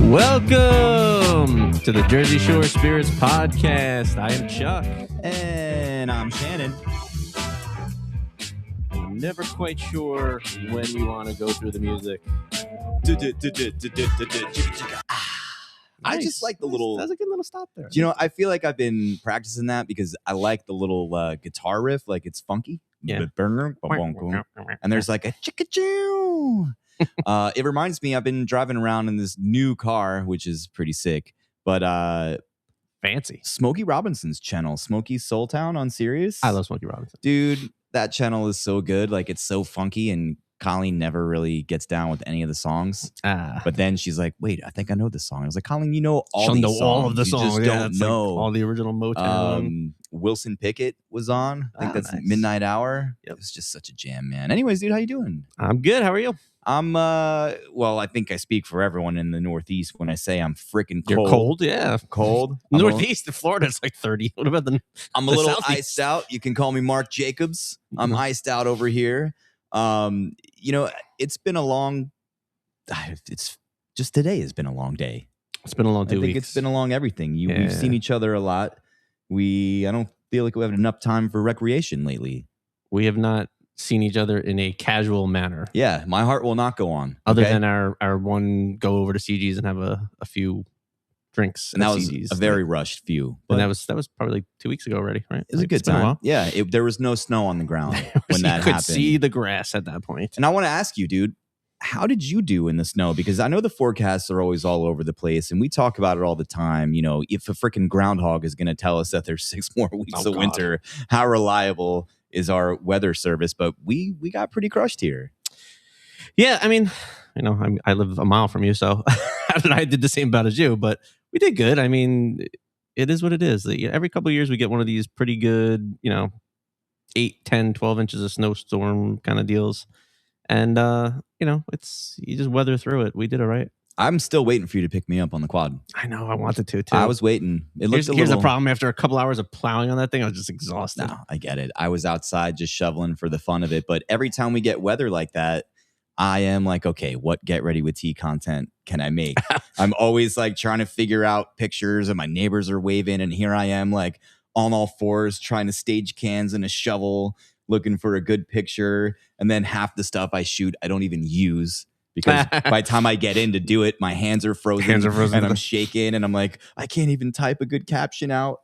Welcome to the Jersey Shore Spirits Podcast. I am Chuck. And I'm Shannon. I'm never quite sure when we want to go through the music. I just like the little... That's a good little stop there. You know, I feel like I've been practicing that because I like the little guitar riff. Like, it's funky. Yeah. And there's like a chicka-choo. It reminds me, I've been driving around in this new car, which is pretty sick. But fancy. Smokey Robinson's channel, Smokey Soul Town on Sirius. I love Smokey Robinson. Dude, that channel is so good. Like, it's so funky, and Colleen never really gets down with any of the songs. But then she's like, wait, I think I know this song. I was like, Colleen, you know all these songs. All of the songs. You just don't know. Like all the original Motown. Wilson Pickett was on. I think that's nice. Midnight Hour. Yep. It was just such a jam, man. Anyways, dude, how you doing? I'm good. How are you? I'm, well, I think I speak for everyone in the Northeast when I say I'm freaking cold. You're cold? Yeah. Cold. Northeast of Florida, it's like 30. What about I'm a little Southeast? Iced out. You can call me Mark Jacobs. I'm iced out over here. You know, it's been a long, it's just today has been a long day. It's been a long 2 weeks. I think it's been a long everything. We've seen each other a lot. I don't feel like we have enough time for recreation lately. We have not seen each other in a casual manner. Yeah, my heart will not go on. Other than our one go over to CG's and have a few drinks. And that was CG's. a very rushed few. And that was probably like 2 weeks ago already, right? It was a good time. Yeah, there was no snow on the ground when that happened. You could see the grass at that point. And I want to ask you, dude, how did you do in the snow? Because I know the forecasts are always all over the place, and we talk about it all the time. You know, if a freaking groundhog is going to tell us that there's 6 more weeks of winter, how reliable is our weather service? But we got pretty crushed here. Yeah, I mean, you know, I live a mile from you, so I did the same about as you, but we did good. I mean, it is what it is. Every couple of years we get one of these pretty good, 8, 10, 12 inches of snowstorm kind of deals. And, you just weather through it. We did it right. I'm still waiting for you to pick me up on the quad. I know. I wanted to, too. I was waiting. Here's the problem. After a couple hours of plowing on that thing, I was just exhausted. No, I get it. I was outside just shoveling for the fun of it. But every time we get weather like that, I am like, okay, what Get Ready with Tea content can I make? I'm always like trying to figure out pictures, and my neighbors are waving. And here I am like on all fours trying to stage cans and a shovel, looking for a good picture. And then half the stuff I shoot, I don't even use. Because by the time I get in to do it, my hands are frozen. And I'm shaking, and I'm like, I can't even type a good caption out.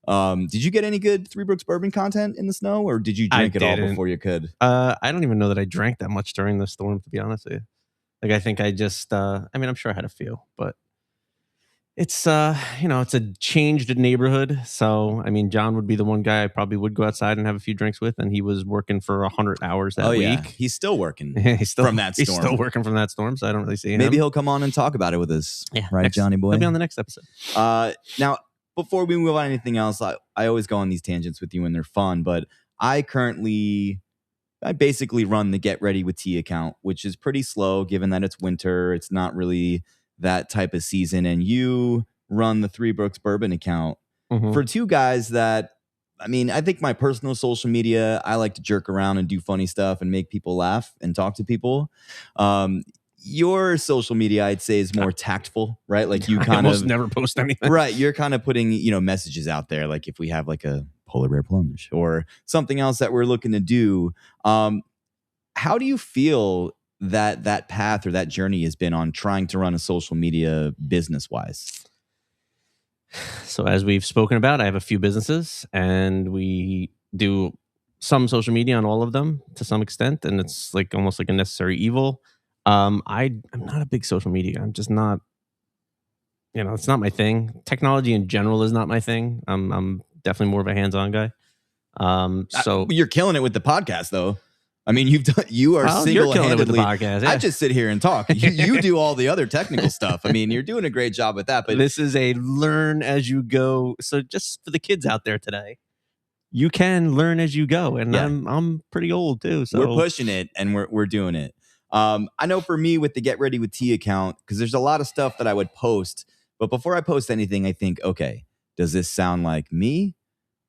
Did you get any good Three Brooks bourbon content in the snow, or did you drink it all before you could? I don't even know that I drank that much during the storm, to be honest with you. Like, I think I just, I'm sure I had a few, but it's, it's a changed neighborhood. So, I mean, John would be the one guy I probably would go outside and have a few drinks with, and he was working for 100 hours that week. Yeah. He's still working from that storm. He's still working from that storm, so I don't really see him. Maybe he'll come on and talk about it with us. Yeah, right, Johnny boy? He'll be on the next episode. Now, before we move on to anything else, I always go on these tangents with you and they're fun, but I basically run the Get Ready with Tea account, which is pretty slow given that it's winter. It's not really that type of season. And you run the Three Brooks Bourbon account for two guys that, I think my personal social media, I like to jerk around and do funny stuff and make people laugh and talk to people. Your social media, I'd say, is more tactful, right? Like you kind of never post anything. Right. You're kind of putting, messages out there. Like if we have like a polar bear plunge or something else that we're looking to do. How do you feel that path or that journey has been on trying to run a social media business wise? So as we've spoken about, I have a few businesses and we do some social media on all of them to some extent. And it's like almost like a necessary evil. I'm not a big social media. I'm just not, it's not my thing. Technology in general is not my thing. I'm definitely more of a hands-on guy. So you're killing it with the podcast though. You are single-handedly. You're killing it with the podcast. Yeah. I just sit here and talk. You do all the other technical stuff. You're doing a great job with that. But this is a learn as you go. So just for the kids out there today, you can learn as you go. And I'm pretty old too. So we're pushing it and we're doing it. I know for me with the Get Ready with Tea account, because there's a lot of stuff that I would post. But before I post anything, I think, okay, does this sound like me?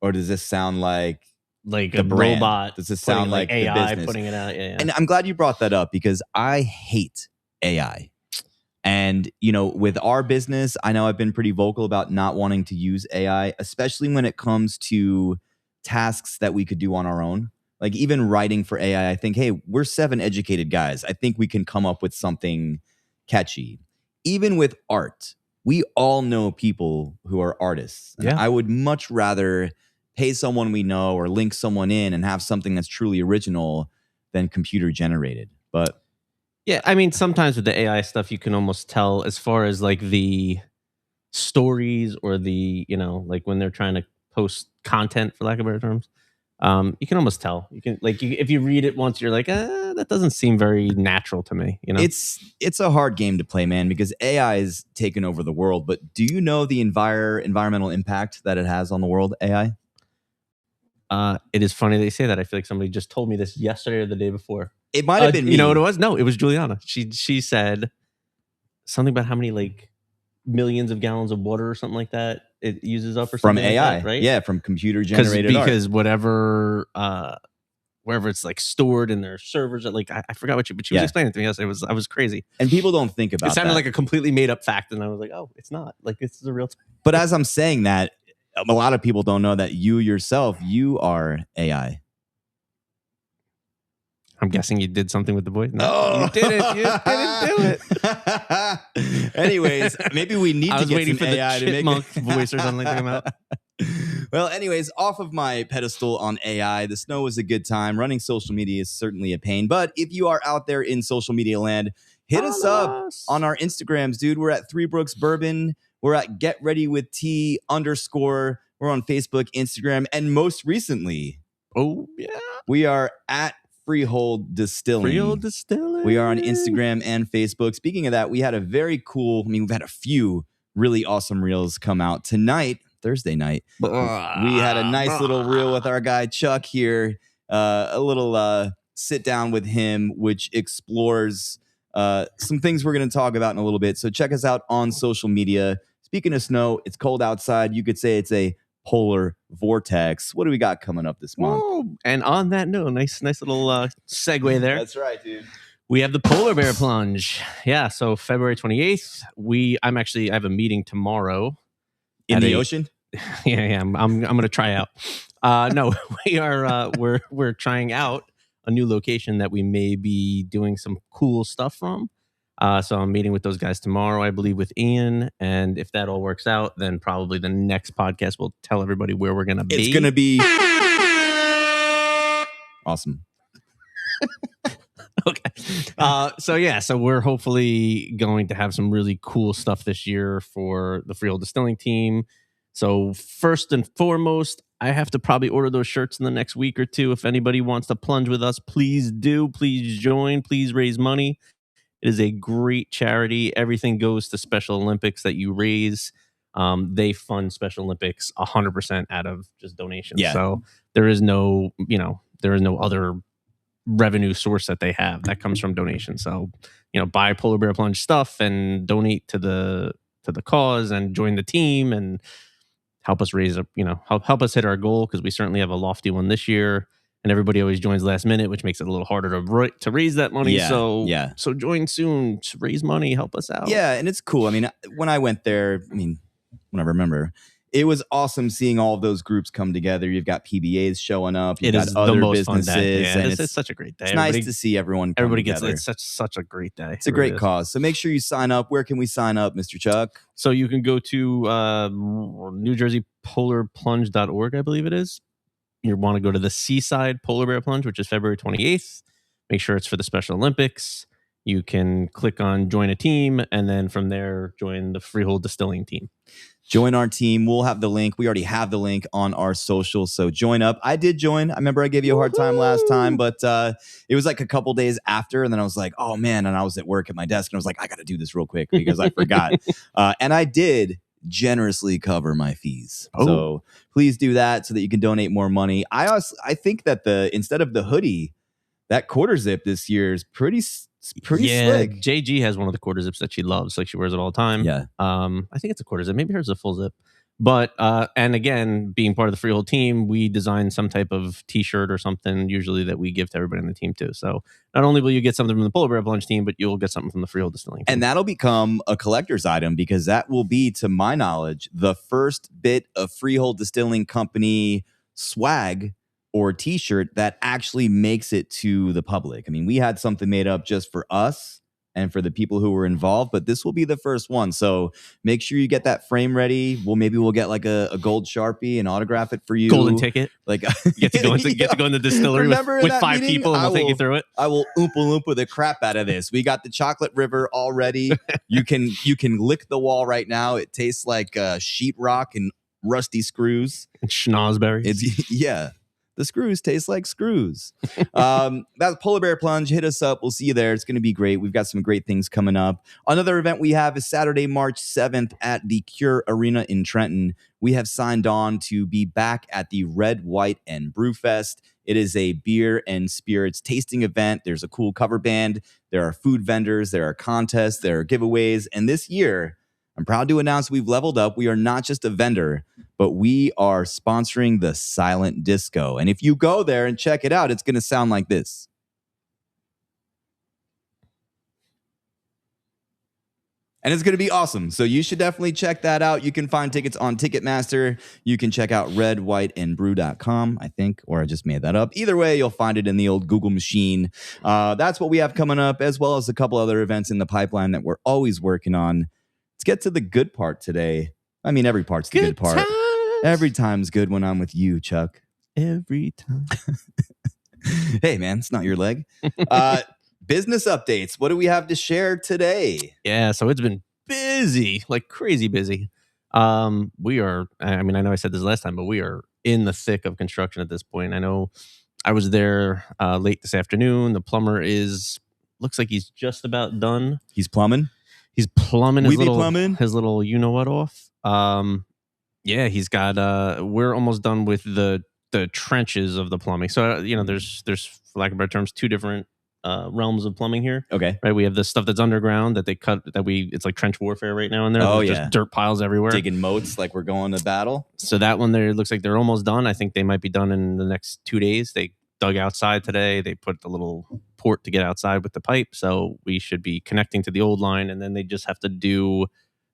Or does this sound like like The a brand. robot. Does it sound putting, like the AI business? putting it out? Yeah. And I'm glad you brought that up because I hate AI. And, with our business, I know I've been pretty vocal about not wanting to use AI, especially when it comes to tasks that we could do on our own. Like even writing for AI, I think, hey, we're 7 educated guys. I think we can come up with something catchy. Even with art, we all know people who are artists. And I would much rather pay someone we know or link someone in and have something that's truly original than computer generated. But yeah, I mean, sometimes with the AI stuff, you can almost tell as far as like the stories or the, like when they're trying to post content, for lack of better terms. You can almost tell. You can if you read it once, you're like, that doesn't seem very natural to me. It's a hard game to play, man, because AI is taken over the world. But do you know the environmental impact that it has on the world? AI. It is funny they say that. I feel like somebody just told me this yesterday or the day before. It might have been me. You know what it was? No, it was Juliana. She said something about how many like millions of gallons of water or something like that it uses up or from something AI, like that, right? Yeah, from computer generated art. Because whatever wherever it's like stored in their servers, like I forgot what but she was explaining it to me. I was crazy. And people don't think about it. It sounded like a completely made up fact, and I was like, oh, it's not. Like this is a real thing. But as I'm saying that, a lot of people don't know that you yourself, you are AI. I'm guessing you did something with the voice. No, you didn't. You didn't do it. Anyways, maybe we need to get some for AI the to make chipmunk voice or something to come out. Well, anyways, off of my pedestal on AI, the snow was a good time. Running social media is certainly a pain. But if you are out there in social media land, hit us up on our Instagrams, dude. We're at 3 Brooks Bourbon. We're at Get Ready with T _ We're on Facebook, Instagram, and most recently, we are at Freehold Distilling. Freehold Distilling. We are on Instagram and Facebook. Speaking of that, we had we've had a few really awesome reels come out tonight, Thursday night. We had a nice little reel with our guy Chuck here, a little sit down with him, which explores some things we're going to talk about in a little bit. So check us out on social media. Speaking of snow, it's cold outside. You could say it's a polar vortex. What do we got coming up this month? And on that note, nice little segue there. That's right, dude. We have the polar bear plunge. Yeah, so February 28th. I have a meeting tomorrow in the ocean. Yeah. I'm gonna try out. No, we are we're trying out a new location that we may be doing some cool stuff from. So I'm meeting with those guys tomorrow, I believe, with Ian. And if that all works out, then probably the next podcast will tell everybody where we're going to be. It's going to be awesome. Okay. So we're hopefully going to have some really cool stuff this year for the Freehold Distilling team. So first and foremost, I have to probably order those shirts in the next week or two. If anybody wants to plunge with us, please do. Please join. Please raise money. It is a great charity. Everything goes to Special Olympics that you raise. They fund Special Olympics 100% out of just donations. Yeah. So there is no other revenue source that they have that comes from donations. So, buy Polar Bear Plunge stuff and donate to the cause and join the team and help us raise help us hit our goal, because we certainly have a lofty one this year. And everybody always joins last minute, which makes it a little harder to raise that money. So join soon, raise money, help us out. Yeah, and it's cool. I mean, when I went there, when I remember, it was awesome seeing all of those groups come together. You've got PBAs showing up. You've got other businesses. Yeah, and it's such a great day. It's nice to see everyone come together. It's such a great day. It's a great cause. So make sure you sign up. Where can we sign up, Mr. Chuck? So you can go to NewJerseyPolarPlunge.org, I believe it is. You want to go to the Seaside Polar Bear Plunge, which is February 28th. Make sure it's for the Special Olympics. You can click on join a team, and then from there, join the Freehold Distilling team. Join our team. We'll have the link. We already have the link on our socials, so join up. I did join. I remember I gave you a hard time last time, but it was like a couple days after, and then I was like, oh, man, and I was at work at my desk, and I was like, I got to do this real quick because I forgot. And I did generously cover my fees. So please do that so that you can donate more money. I think that instead of the hoodie, that quarter zip this year is pretty slick. JG has one of the quarter zips that she loves. Like she wears it all the time. Yeah. I think it's a quarter zip. Maybe hers is a full zip. But and again, being part of the Freehold team, we design some type of T-shirt or something usually that we give to everybody on the team too. So not only will you get something from the Polar Bear Plunge team, but you'll get something from the Freehold Distilling team. And that'll become a collector's item because that will be, to my knowledge, the first bit of Freehold Distilling Company swag or T-shirt that actually makes it to the public. I mean, we had something made up just for us and for the people who were involved, but this will be the first one. So make sure you get that frame ready. We'll get like a gold Sharpie and autograph it for you. Golden ticket. Like get to go in the distillery with 5 meeting, people and we'll take you through it. I will oompa loompa the crap out of this. We got the chocolate river already. You can lick the wall right now. It tastes like sheetrock and rusty screws. And schnozberries. Yeah. The screws taste like screws. That's Polar Bear Plunge. Hit us up. We'll see you there. It's going to be great. We've got some great things coming up. Another event we have is Saturday, March 7th at the Cure Arena in Trenton. We have signed on to be back at the Red, White, and Brew Fest. It is a beer and spirits tasting event. There's a cool cover band. There are food vendors. There are contests. There are giveaways. And this year, I'm proud to announce we've leveled up. We are not just a vendor, but we are sponsoring the silent disco. And if you go there and check it out, it's going to sound like this. And it's going to be awesome. So you should definitely check that out. You can find tickets on Ticketmaster. You can check out redwhiteandbrew.com, I think, or I just made that up. Either way, you'll find it in the old Google machine. That's what we have coming up, as well as a couple other events in the pipeline that we're always working on. Let's get to the good part today. I mean, every part's the good part. Times. Every time's good when I'm with you, Chuck. Every time. Hey, man, it's not your leg. Business updates. What do we have to share today? Yeah, so it's been busy, like crazy busy. We are, I mean, I know I said this last time, but we are in the thick of construction at this point. I know I was there late this afternoon. The plumber looks like he's just about done. He's plumbing? He's plumbing his little you-know-what off. Yeah, he's got, we're almost done with the trenches of the plumbing. So, there's, for lack of better terms, 2 different realms of plumbing here. Okay. Right. We have the stuff that's underground that they cut it's like trench warfare right now in there. Oh, There's just dirt piles everywhere. Digging moats like we're going to battle. So that one there looks like they're almost done. I think they might be done in the next 2 days. They dug outside today. They put the little port to get outside with the pipe. So we should be connecting to the old line, and then they just have to do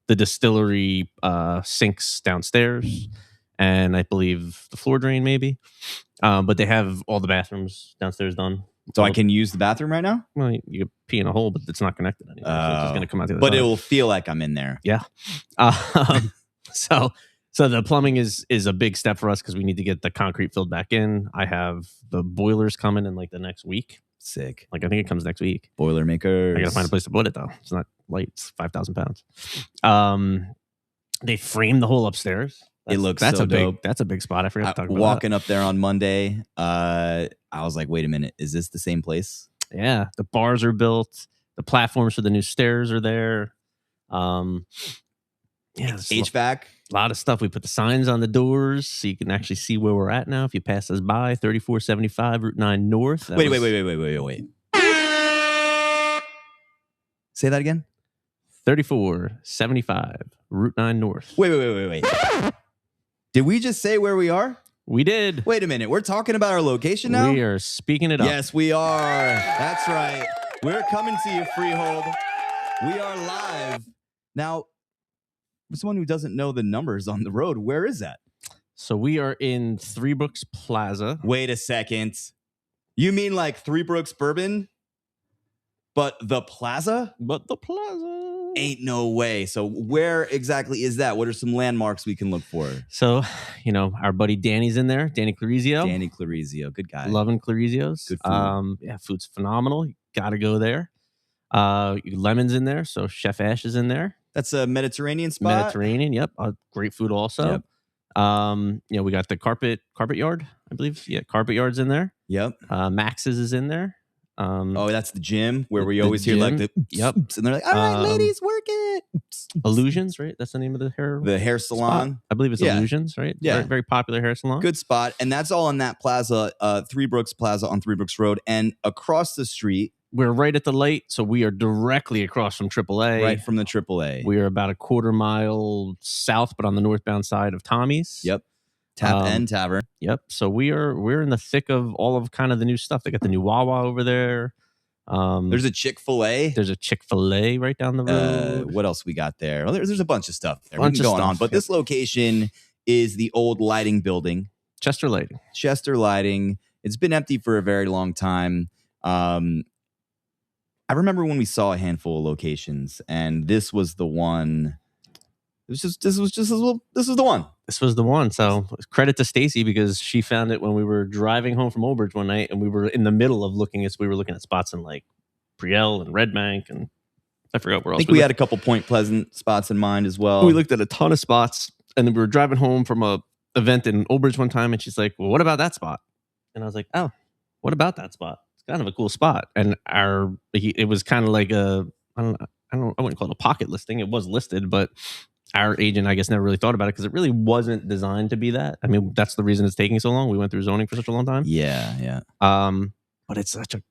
the distillery sinks downstairs. And I believe the floor drain maybe. But they have all the bathrooms downstairs done. So I can use the bathroom right now? Well, you can pee in a hole, but it's not connected anymore. So it's just going to come out the other But side. it will feel like I'm in there. Yeah. So the plumbing is a big step for us because we need to get the concrete filled back in. I have the boilers coming in like the next week. Sick. Like I think it comes next week. Boilermakers. I got to find a place to put it though. It's not light. It's 5,000 pounds. They framed the whole upstairs. It looks that's so a dope. That's a big spot. I forgot to talk about walking up there on Monday, I was like, wait a minute, is this the same place? Yeah, the bars are built. The platforms for the new stairs are there. Yeah, HVAC. A lot of stuff. We put the signs on the doors so you can actually see where we're at now. If you pass us by, 3475 Route 9 North. Wait. Say that again. 3475 Route 9 North. Wait. Did we just say where we are? We did. Wait a minute. We're talking about our location now? We are speaking it up. Yes, we are. That's right. We're coming to you, Freehold. We are live. Now, for someone who doesn't know the numbers on the road, where is that? So we are in Three Brooks Plaza. Wait a second. You mean like Three Brooks Bourbon? But the plaza? Ain't no way. So where exactly is that? What are some landmarks we can look for? So, our buddy Danny's in there. Danny Clarizio. Danny Clarizio. Good guy. Loving Clarizios. Good food. Yeah, food's phenomenal. You got to go there. Lemon's in there. So Chef Ash is in there. That's a Mediterranean spot? Mediterranean, yep. Great food also. Yep. We got the carpet yard, I believe. Yeah, carpet yard's in there. Yep. Max's is in there. That's the gym where we always hear like the yep, and they're like, all right, ladies, work it. Illusions, right? That's the name of the hair salon. Spot. I believe it's Illusions, right? Yeah, very popular hair salon. Good spot, and that's all in that plaza, Three Brooks Plaza on Three Brooks Road, and across the street we're right at the light, so we are directly across from AAA. Right from the AAA. We are about a quarter mile south, but on the northbound side of Tommy's. Yep. Tap and Tavern. Yep. So we're in the thick of all of kind of the new stuff. They got the new Wawa over there. There's a Chick-fil-A. There's a Chick-fil-A right down the road. What else we got there? Well, there's a bunch of stuff there Bunch of going on. stuff, But this location is the old lighting building. Chester Lighting. Chester Lighting. It's been empty for a very long time. I remember when we saw a handful of locations, and this was the one. This was the one. This was the one. So credit to Stacy, because she found it when we were driving home from Old Bridge one night, and we were in the middle of looking at spots in like Priel and Red Bank, and I forgot where else. I think we had a couple Point Pleasant spots in mind as well. We looked at a ton of spots, and then we were driving home from a event in Old Bridge one time, and she's like, "Well, what about that spot?" And I was like, "Oh, what about that spot? It's kind of a cool spot." And it was kind of like I wouldn't call it a pocket listing. It was listed, but our agent, I guess, never really thought about it because it really wasn't designed to be that. I mean, that's the reason it's taking so long. We went through zoning for such a long time. Yeah. But it's such a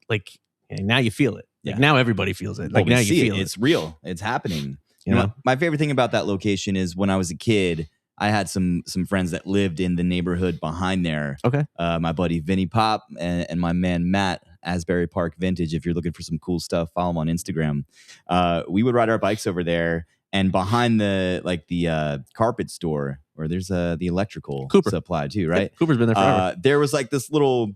now you feel it. Like now everybody feels it. Like now you feel it. It's real. It's happening. You know, my favorite thing about that location is when I was a kid, I had some friends that lived in the neighborhood behind there. Okay. My buddy Vinny Pop and my man Matt, Asbury Park Vintage. If you're looking for some cool stuff, follow him on Instagram. We would ride our bikes over there. And behind the carpet store where there's the electrical supply too, right? Yeah, Cooper's been there forever. There was like this little,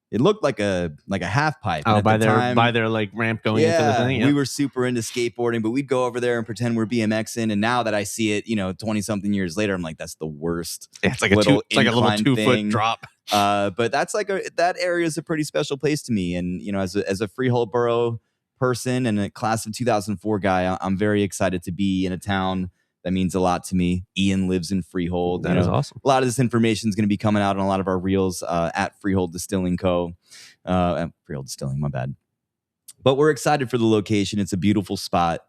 it looked like a half pipe. Oh, by their like ramp going into the thing. Yeah. We were super into skateboarding, but we'd go over there and pretend we're BMXing. And now that I see it, 20 something years later, I'm like, that's the worst. Yeah, it's like a little 2-foot drop. But that's that area is a pretty special place to me. And as a Freehold borough person and a class of 2004 guy, I'm very excited to be in a town that means a lot to me. Ian lives in Freehold. That is awesome. A lot of this information is going to be coming out on a lot of our reels at Freehold Distilling Co. Freehold Distilling, my bad. But we're excited for the location. It's a beautiful spot.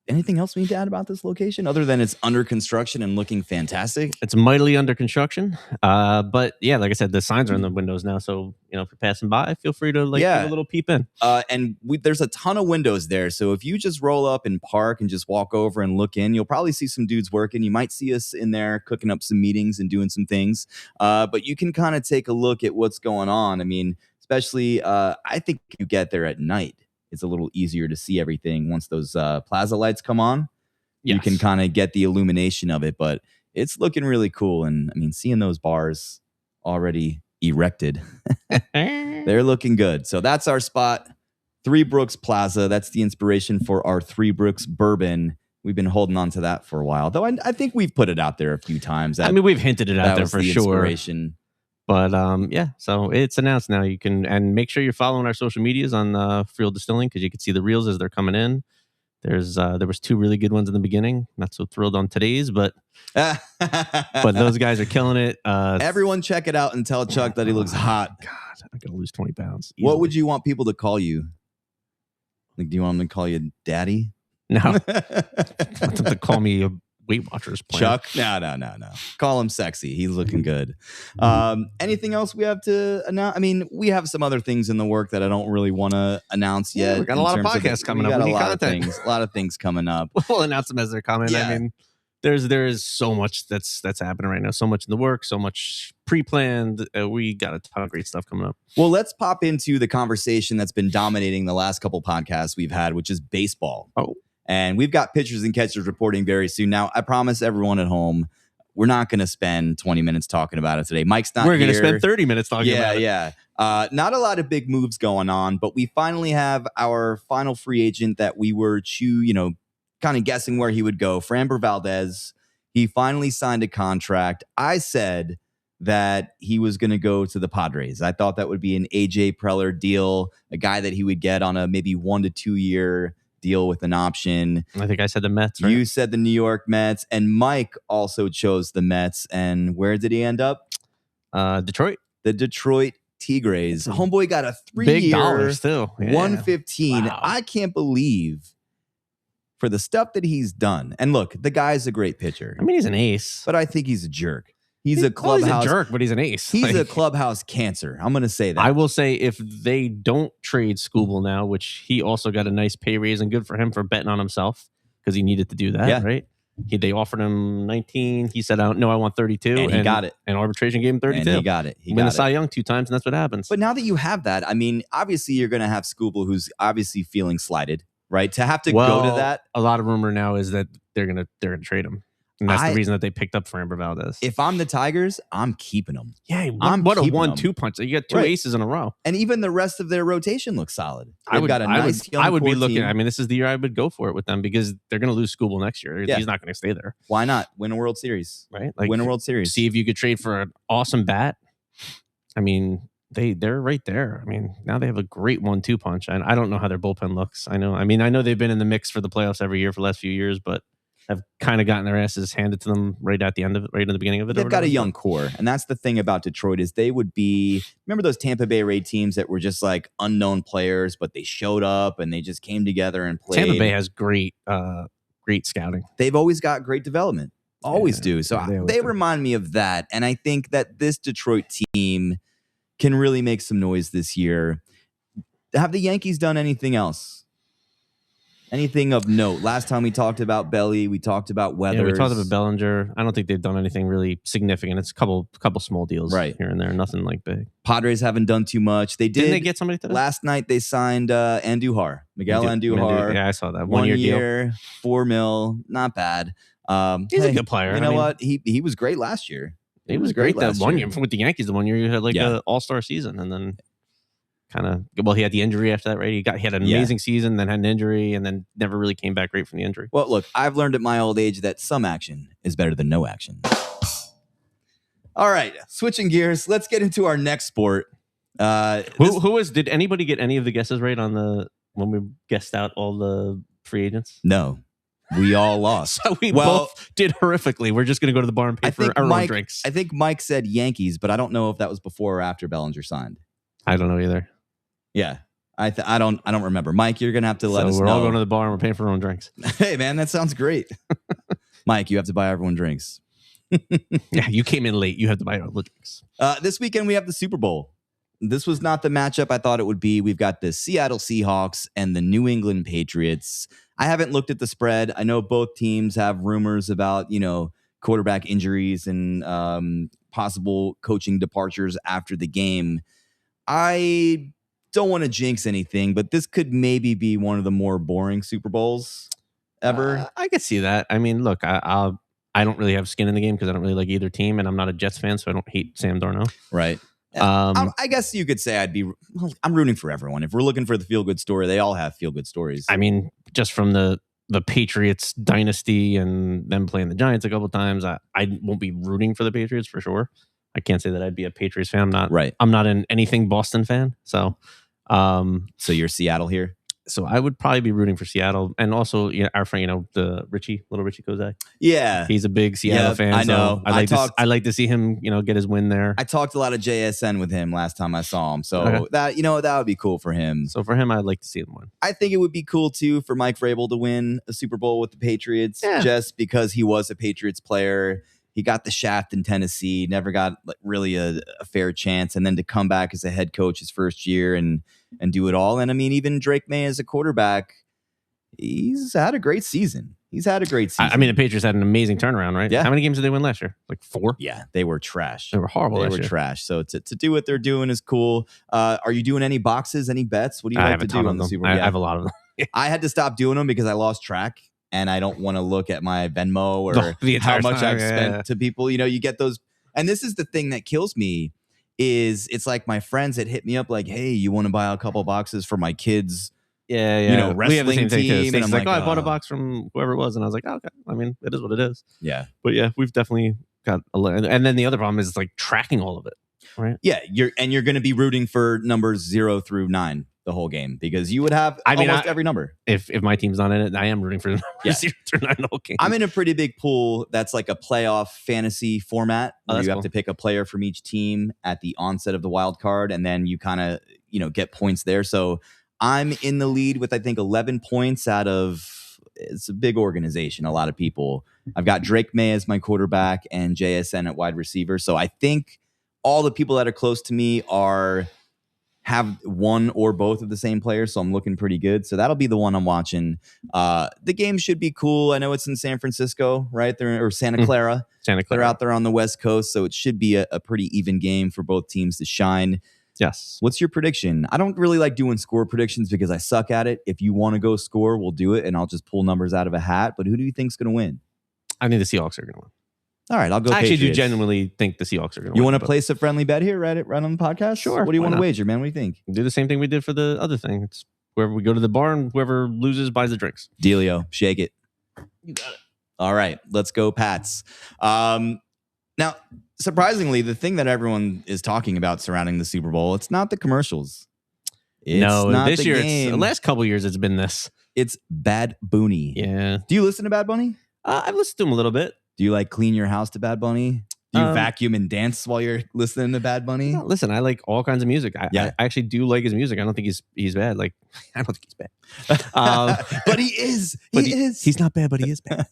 Anything else we need to add about this location other than it's under construction and looking fantastic? It's mightily under construction. But yeah, like I said, the signs are in the windows now. So, if you're passing by, feel free to give a little peep in. And there's a ton of windows there. So if you just roll up and park and just walk over and look in, you'll probably see some dudes working. You might see us in there cooking up some meetings and doing some things. But you can kind of take a look at what's going on. I mean, especially I think if you get there at night, it's a little easier to see everything once those plaza lights come on. Yes. You can kind of get the illumination of it, but it's looking really cool. And I mean, seeing those bars already erected, they're looking good. So that's our spot, Three Brooks Plaza. That's the inspiration for our Three Brooks bourbon. We've been holding on to that for a while, though I think we've put it out there a few times. We've hinted it out there for sure. But so it's announced now. You can, and make sure you're following our social medias on Freehold Distilling, because you can see the reels as they're coming in. There was 2 really good ones in the beginning. Not so thrilled on today's, but those guys are killing it. Everyone check it out and tell Chuck that he looks hot. God, I'm gonna lose 20 pounds. Easily. What would you want people to call you? Like, do you want them to call you Daddy? No, I want them to call me a Weight Watchers plan. Chuck? No. Call him sexy. He's looking good. Anything else we have to announce? I mean, we have some other things in the work that I don't really want to announce yet. We got a lot of podcasts coming up. We got a lot of things coming up. We'll announce them as they're coming. Yeah. I mean, there is so much that's happening right now. So much in the work. So much pre-planned. We got a ton of great stuff coming up. Well, let's pop into the conversation that's been dominating the last couple podcasts we've had, which is baseball. Oh. And we've got pitchers and catchers reporting very soon. Now, I promise everyone at home, we're not going to spend 20 minutes talking about it today. Mike's not here. We're going to spend 30 minutes talking about it. Yeah. Not a lot of big moves going on, but we finally have our final free agent that we were kind of guessing where he would go. Framber Valdez. He finally signed a contract. I said that he was going to go to the Padres. I thought that would be an AJ Preller deal, a guy that he would get on a maybe 1 to 2 year deal with an option. I think I said the Mets, right? You said the New York Mets, and Mike also chose the Mets. And where did he end up? Detroit. The Detroit Tigres. Homeboy got a 3-year, big dollar still. Yeah. 115. Wow. I can't believe for the stuff that he's done. And look, the guy's a great pitcher. I mean, he's an ace. But I think he's a jerk. He's a clubhouse jerk, but he's an ace. He's a clubhouse cancer. I'm going to say that. I will say if they don't trade Scooble now, which he also got a nice pay raise, and good for him for betting on himself because he needed to do that, right? They offered him 19. He said, "No, I want 32," and he got it. And arbitration gave him 32. And he got it. He won the Cy Young 2 times, and that's what happens. But now that you have that, I mean, obviously you're going to have Scooble, who's obviously feeling slighted, right? To have to go to that. A lot of rumor now is that they're gonna trade him. And that's the reason that they picked up Framber Valdez. If I'm the Tigers, I'm keeping him. Yeah, what a 1-2 punch. You got 2 aces in a row. And even the rest of their rotation looks solid. I would be looking. Team. I mean, this is the year I would go for it with them because they're going to lose Scooble next year. Yeah. He's not going to stay there. Why not? Win a World Series. Right? Win a World Series. See if you could trade for an awesome bat. I mean, they're right there. I mean, now they have a great 1-2 punch. And I don't know how their bullpen looks. I know they've been in the mix for the playoffs every year for the last few years, but have kind of gotten their asses handed to them right at the end of it, right in the beginning of it. They've got a young core, and that's the thing about Detroit is they would be. Remember those Tampa Bay Rays teams that were just like unknown players, but they showed up and they just came together and played. Tampa Bay has great scouting. They've always got great development, always do. So they remind me of that, and I think that this Detroit team can really make some noise this year. Have the Yankees done anything else? Anything of note? Last time we talked about Belly, we talked about Weathers. Yeah, we talked about Bellinger. I don't think they've done anything really significant. It's a couple small deals here and there. Nothing like big. Padres haven't done too much. Didn't they get somebody today? Last night they signed Andujar. Miguel Andujar. Yeah, I saw that. 1 year deal. $4 million. Not bad. He's a good player. You know what? He was great last year. He was great that 1 year. With the Yankees, the 1 year you had like an all-star season, and then he had the injury after that, right? He had an amazing season, then had an injury, and then never really came back great from the injury. Well, look, I've learned at my old age that some action is better than no action. All right, switching gears, let's get into our next sport. Did anybody get any of the guesses right on when we guessed out all the free agents? No. We all lost. So we both did horrifically. We're just going to go to the bar and pay for our own drinks. I think Mike said Yankees, but I don't know if that was before or after Bellinger signed. I don't know either. Yeah, I don't remember. Mike, you're gonna have to let us know. We're all going to the bar and we're paying for our own drinks. Hey, man, that sounds great. Mike, you have to buy everyone drinks. Yeah, you came in late. You have to buy all the drinks. This weekend we have the Super Bowl. This was not the matchup I thought it would be. We've got the Seattle Seahawks and the New England Patriots. I haven't looked at the spread. I know both teams have rumors about quarterback injuries and possible coaching departures after the game. I don't want to jinx anything, but this could maybe be one of the more boring Super Bowls ever. I could see that. I mean, look, I don't really have skin in the game because I don't really like either team, and I'm not a Jets fan, so I don't hate Sam Darnold. Right. I guess you could say I'm rooting for everyone. If we're looking for the feel-good story, they all have feel-good stories. I mean, just from the Patriots dynasty and them playing the Giants a couple times, I won't be rooting for the Patriots for sure. I can't say that I'd be a Patriots fan. I'm not an anything Boston fan. So you're Seattle here. So I would probably be rooting for Seattle, and also our friend, the little Richie Kozai. Yeah, he's a big Seattle fan. I know. So I like to see him, get his win there. I talked a lot of JSN with him last time I saw him, so that would be cool for him. So for him, I'd like to see him win. I think it would be cool too for Mike Vrabel to win a Super Bowl with the Patriots, just because he was a Patriots player. He got the shaft in Tennessee, never got really a fair chance, and then to come back as a head coach his first year and do it all. And I mean, even Drake May as a quarterback, he's had a great season. I mean, the Patriots had an amazing turnaround, right? Yeah. How many games did they win last year? Like 4? Yeah, they were trash. They were horrible. They were trash. So to do what they're doing is cool. Are you doing any boxes, any bets? What do you like to do on the Super Bowl? I have a lot of them. I had to stop doing them because I lost track. And I don't want to look at my Venmo or how much I've spent to people. You get those. And this is the thing that kills me is it's like my friends that hit me up like, hey, you want to buy a couple boxes for my kids? Yeah. Wrestling we have the same team. Thing too. And I'm like, I bought a box from whoever it was. And I was like, okay. I mean, it is what it is. Yeah. But yeah, we've definitely got a lot. And then the other problem is like tracking all of it. Right. Yeah. You're going to be rooting for numbers 0 through 9. The whole game because you would have almost every number. If my team's not in it, I am rooting for the numbers 0 through 9 the whole game. I'm in a pretty big pool that's like a playoff fantasy format where you have to pick a player from each team at the onset of the wild card, and then you kind of get points there. So I'm in the lead with I think 11 points out of it's a big organization. A lot of people. I've got Drake May as my quarterback and JSN at wide receiver. So I think all the people that are close to me have one or both of the same players, so I'm looking pretty good. So that'll be the one I'm watching. The game should be cool. I know it's in San Francisco, right? Or Santa Clara. Santa Clara. They're out there on the West Coast, so it should be a pretty even game for both teams to shine. Yes. What's your prediction? I don't really like doing score predictions because I suck at it. If you want to go score, we'll do it, and I'll just pull numbers out of a hat. But who do you think's going to win? I think the Seahawks are going to win. All right, I'll go. I actually Patriots. do genuinely think the Seahawks are going to win. You want to place a friendly bet here, right on the podcast? Sure. What do you why want to not? wager, man? What do you think? Do the same thing we did for the other thing. It's wherever we go to the bar and whoever loses buys the drinks. Dealio, shake it. You got it. All right, let's go, Pats. Now, surprisingly, the thing that everyone is talking about surrounding the Super Bowl, it's not the commercials. It's not this the year, game. the last couple of years, it's been this. It's Bad Bunny. Yeah. Do you listen to Bad Bunny? I've listened to him a little bit. Do you like clean your house to Bad Bunny? Do you vacuum and dance while you're listening to Bad Bunny? No, listen, I like all kinds of music. I actually do like his music. I don't think he's bad. Like, I don't think he's bad. But he is. He's not bad, but he is bad.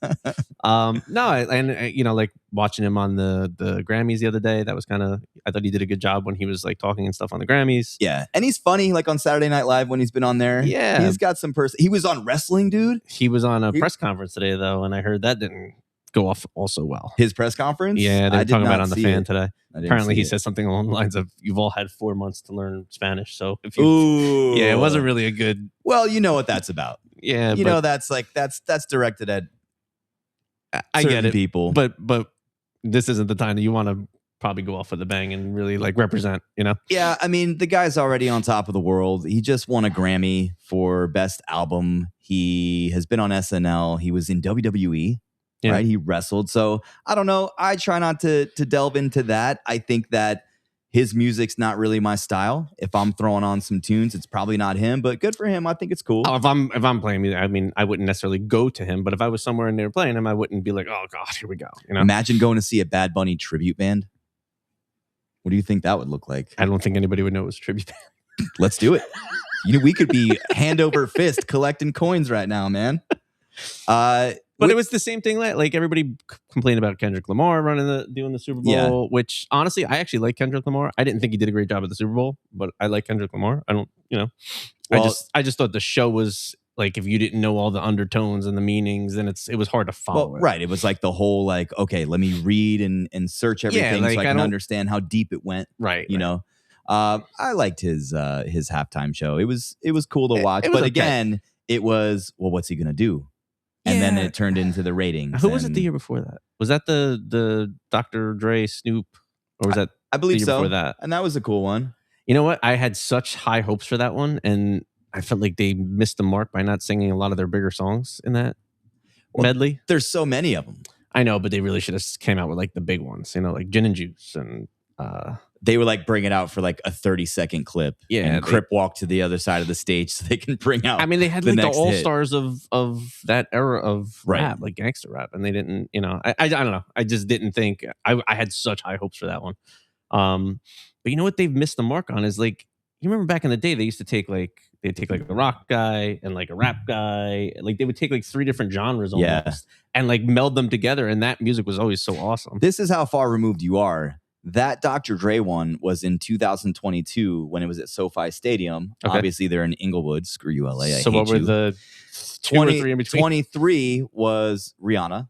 Like watching him on the Grammys the other day, that was kind of, I thought he did a good job when he was like talking and stuff on the Grammys. Yeah. And he's funny, like on Saturday Night Live when he's been on there. Yeah. He's got some he was on wrestling, dude. He was on a press conference today, though, and I heard that didn't go off also well. His press conference? Yeah, they were talking about it on the fan today. Apparently, he said something along the lines of, "You've all had 4 months to learn Spanish, so if you, it wasn't really a good." Well, you know what that's about. Yeah, that's directed at. I get it, people, but this isn't the time that you want to probably go off with a bang and really like represent. Yeah, I mean, the guy's already on top of the world. He just won a Grammy for Best Album. He has been on SNL. He was in WWE. Yeah. Right, he wrestled. So I don't know. I try not to delve into that. I think that his music's not really my style. If I'm throwing on some tunes, it's probably not him. But good for him. I think it's cool. Oh, if I'm playing music, I mean, I wouldn't necessarily go to him. But if I was somewhere and they were playing him, I wouldn't be like, "Oh God, here we go." Imagine going to see a Bad Bunny tribute band. What do you think that would look like? I don't think anybody would know it was a tribute band. Let's do it. We could be hand over fist collecting coins right now, man. But it was the same thing. Like everybody complained about Kendrick Lamar doing the Super Bowl, which honestly, I actually like Kendrick Lamar. I didn't think he did a great job at the Super Bowl, but I like Kendrick Lamar. I don't, I just thought the show was like, if you didn't know all the undertones and the meanings, then it was hard to follow. Well, right. It was like the whole like, okay, let me read and search everything so I can understand how deep it went. Right. I liked his halftime show. It was cool to watch, but again, it was, well, what's he gonna do? And then it turned into the ratings. Who was it the year before that? Was that the Dr. Dre Snoop, or was that I believe the year so? Before that? And that was a cool one. You know what? I had such high hopes for that one, and I felt like they missed the mark by not singing a lot of their bigger songs in that medley. There's so many of them. I know, but they really should have came out with like the big ones. Like Gin and Juice and. They would like bring it out for like a 30-second clip. Yeah. And Crip walk to the other side of the stage so they can bring out. I mean, they had like the all-stars of that era of rap, like gangster rap. And they didn't, I don't know. I just didn't think I had such high hopes for that one. But you know what they've missed the mark on is like, you remember back in the day, they used to take like a rock guy and like a rap guy. Like they would take like 3 different genres almost and like meld them together. And that music was always so awesome. This is how far removed you are. That Dr. Dre one was in 2022 when it was at SoFi Stadium. Okay. Obviously, they're in Inglewood. Screw you, LA. So what were the 2 or 3 in between? 23 was Rihanna.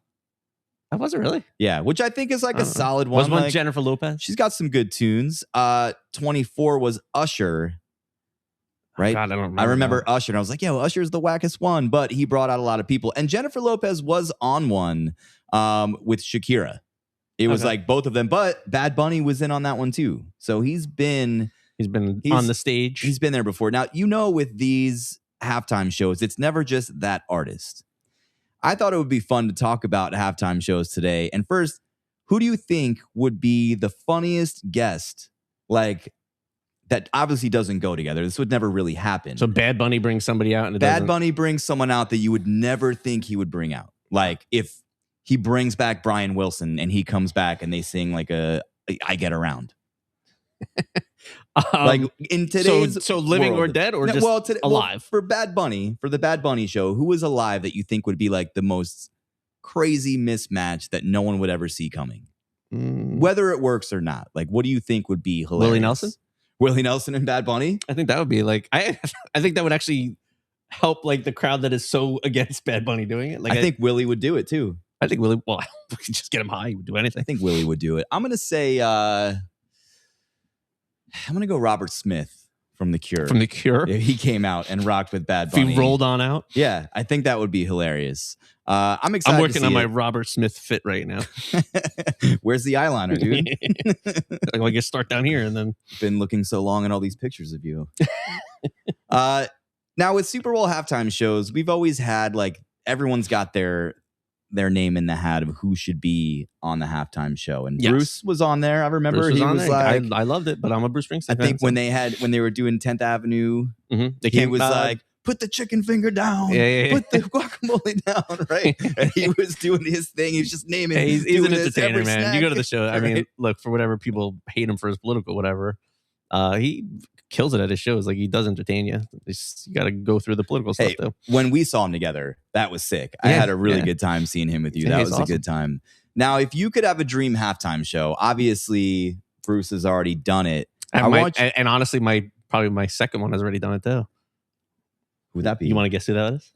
That wasn't really? Yeah, which I think is like a solid one. Was one like, Jennifer Lopez? She's got some good tunes. 24 was Usher. Right? God, I remember Usher, and I was like, Usher's the wackest one, but he brought out a lot of people. And Jennifer Lopez was on one with Shakira. It was like both of them, but Bad Bunny was in on that one too. So he's been on the stage. He's been there before. Now, with these halftime shows, it's never just that artist. I thought it would be fun to talk about halftime shows today. And first, who do you think would be the funniest guest? Like that obviously doesn't go together. This would never really happen. So Bad Bunny brings somebody out, and Bad Bunny brings someone out that you would never think he would bring out. Like if he brings back Brian Wilson and he comes back and they sing like I Get Around. Like in today's so living world. or dead or No, just alive? for the Bad Bunny show, who was alive that you think would be like the most crazy mismatch that no one would ever see coming? Whether it works or not, like what do you think would be hilarious? Willie Nelson and Bad Bunny? I think that would be like I think that would actually help like the crowd that is so against Bad Bunny doing it. Like I think Willie would do it too. I think Willie, well, we could just get him high. He would do anything. I think Willie would do it. I'm gonna say I'm gonna go Robert Smith from The Cure. From The Cure? If he came out and rocked with Bad If Bunny. he rolled on out? Yeah, I think that would be hilarious. I'm excited. I'm working to see on my it. Robert Smith fit right now. Where's the eyeliner, dude? I guess start down here and then. Been looking so long at all these pictures of you. Now with Super Bowl halftime shows, we've always had like everyone's got their name in the hat of who should be on the halftime show, and Yes. Bruce was on there. I remember Bruce he was there. like, I loved it, but I'm a Bruce Springsteen I fan. think when they were doing 10th Avenue, They he was like, put the chicken finger down, Yeah. put the guacamole down, right? And he was doing his thing. He was just naming. Hey, he's doing an this entertainer, every man. snack. You go to the show. I mean, Right. look, for whatever people hate him for his political whatever, he kills it at his shows. Like he does entertain you. You got to go through the political stuff Hey, though. when we saw him together, that was sick. I Yeah, had a really yeah. good time seeing him with you. Yeah, That he's was a good time. Now, if you could have a dream halftime show, obviously Bruce has already done it. And honestly, probably my second one has already done it too. Who would that be? You want to guess who that is?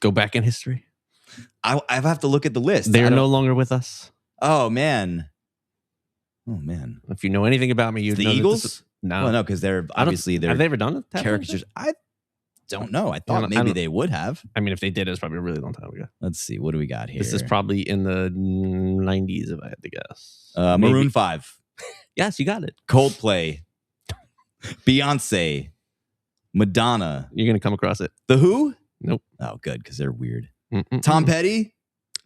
Go back in history. I have to look at the list. They are no longer with us. Oh man. If you know anything about me, you'd The know that Eagles? this is- no, Well, no, because they're obviously have they ever done it? caricatures. I don't know. I I thought don't- maybe they would have. I mean, if they did, it was probably a really long time ago. Let's see. What do we got here? This is probably in the 90s, if I had to guess. Maroon Maybe. 5, Yes, you got it. Coldplay, Beyonce, Madonna, You're gonna come across it. The Who. Nope. Oh, good, because they're weird. Mm-mm-mm. Tom Petty.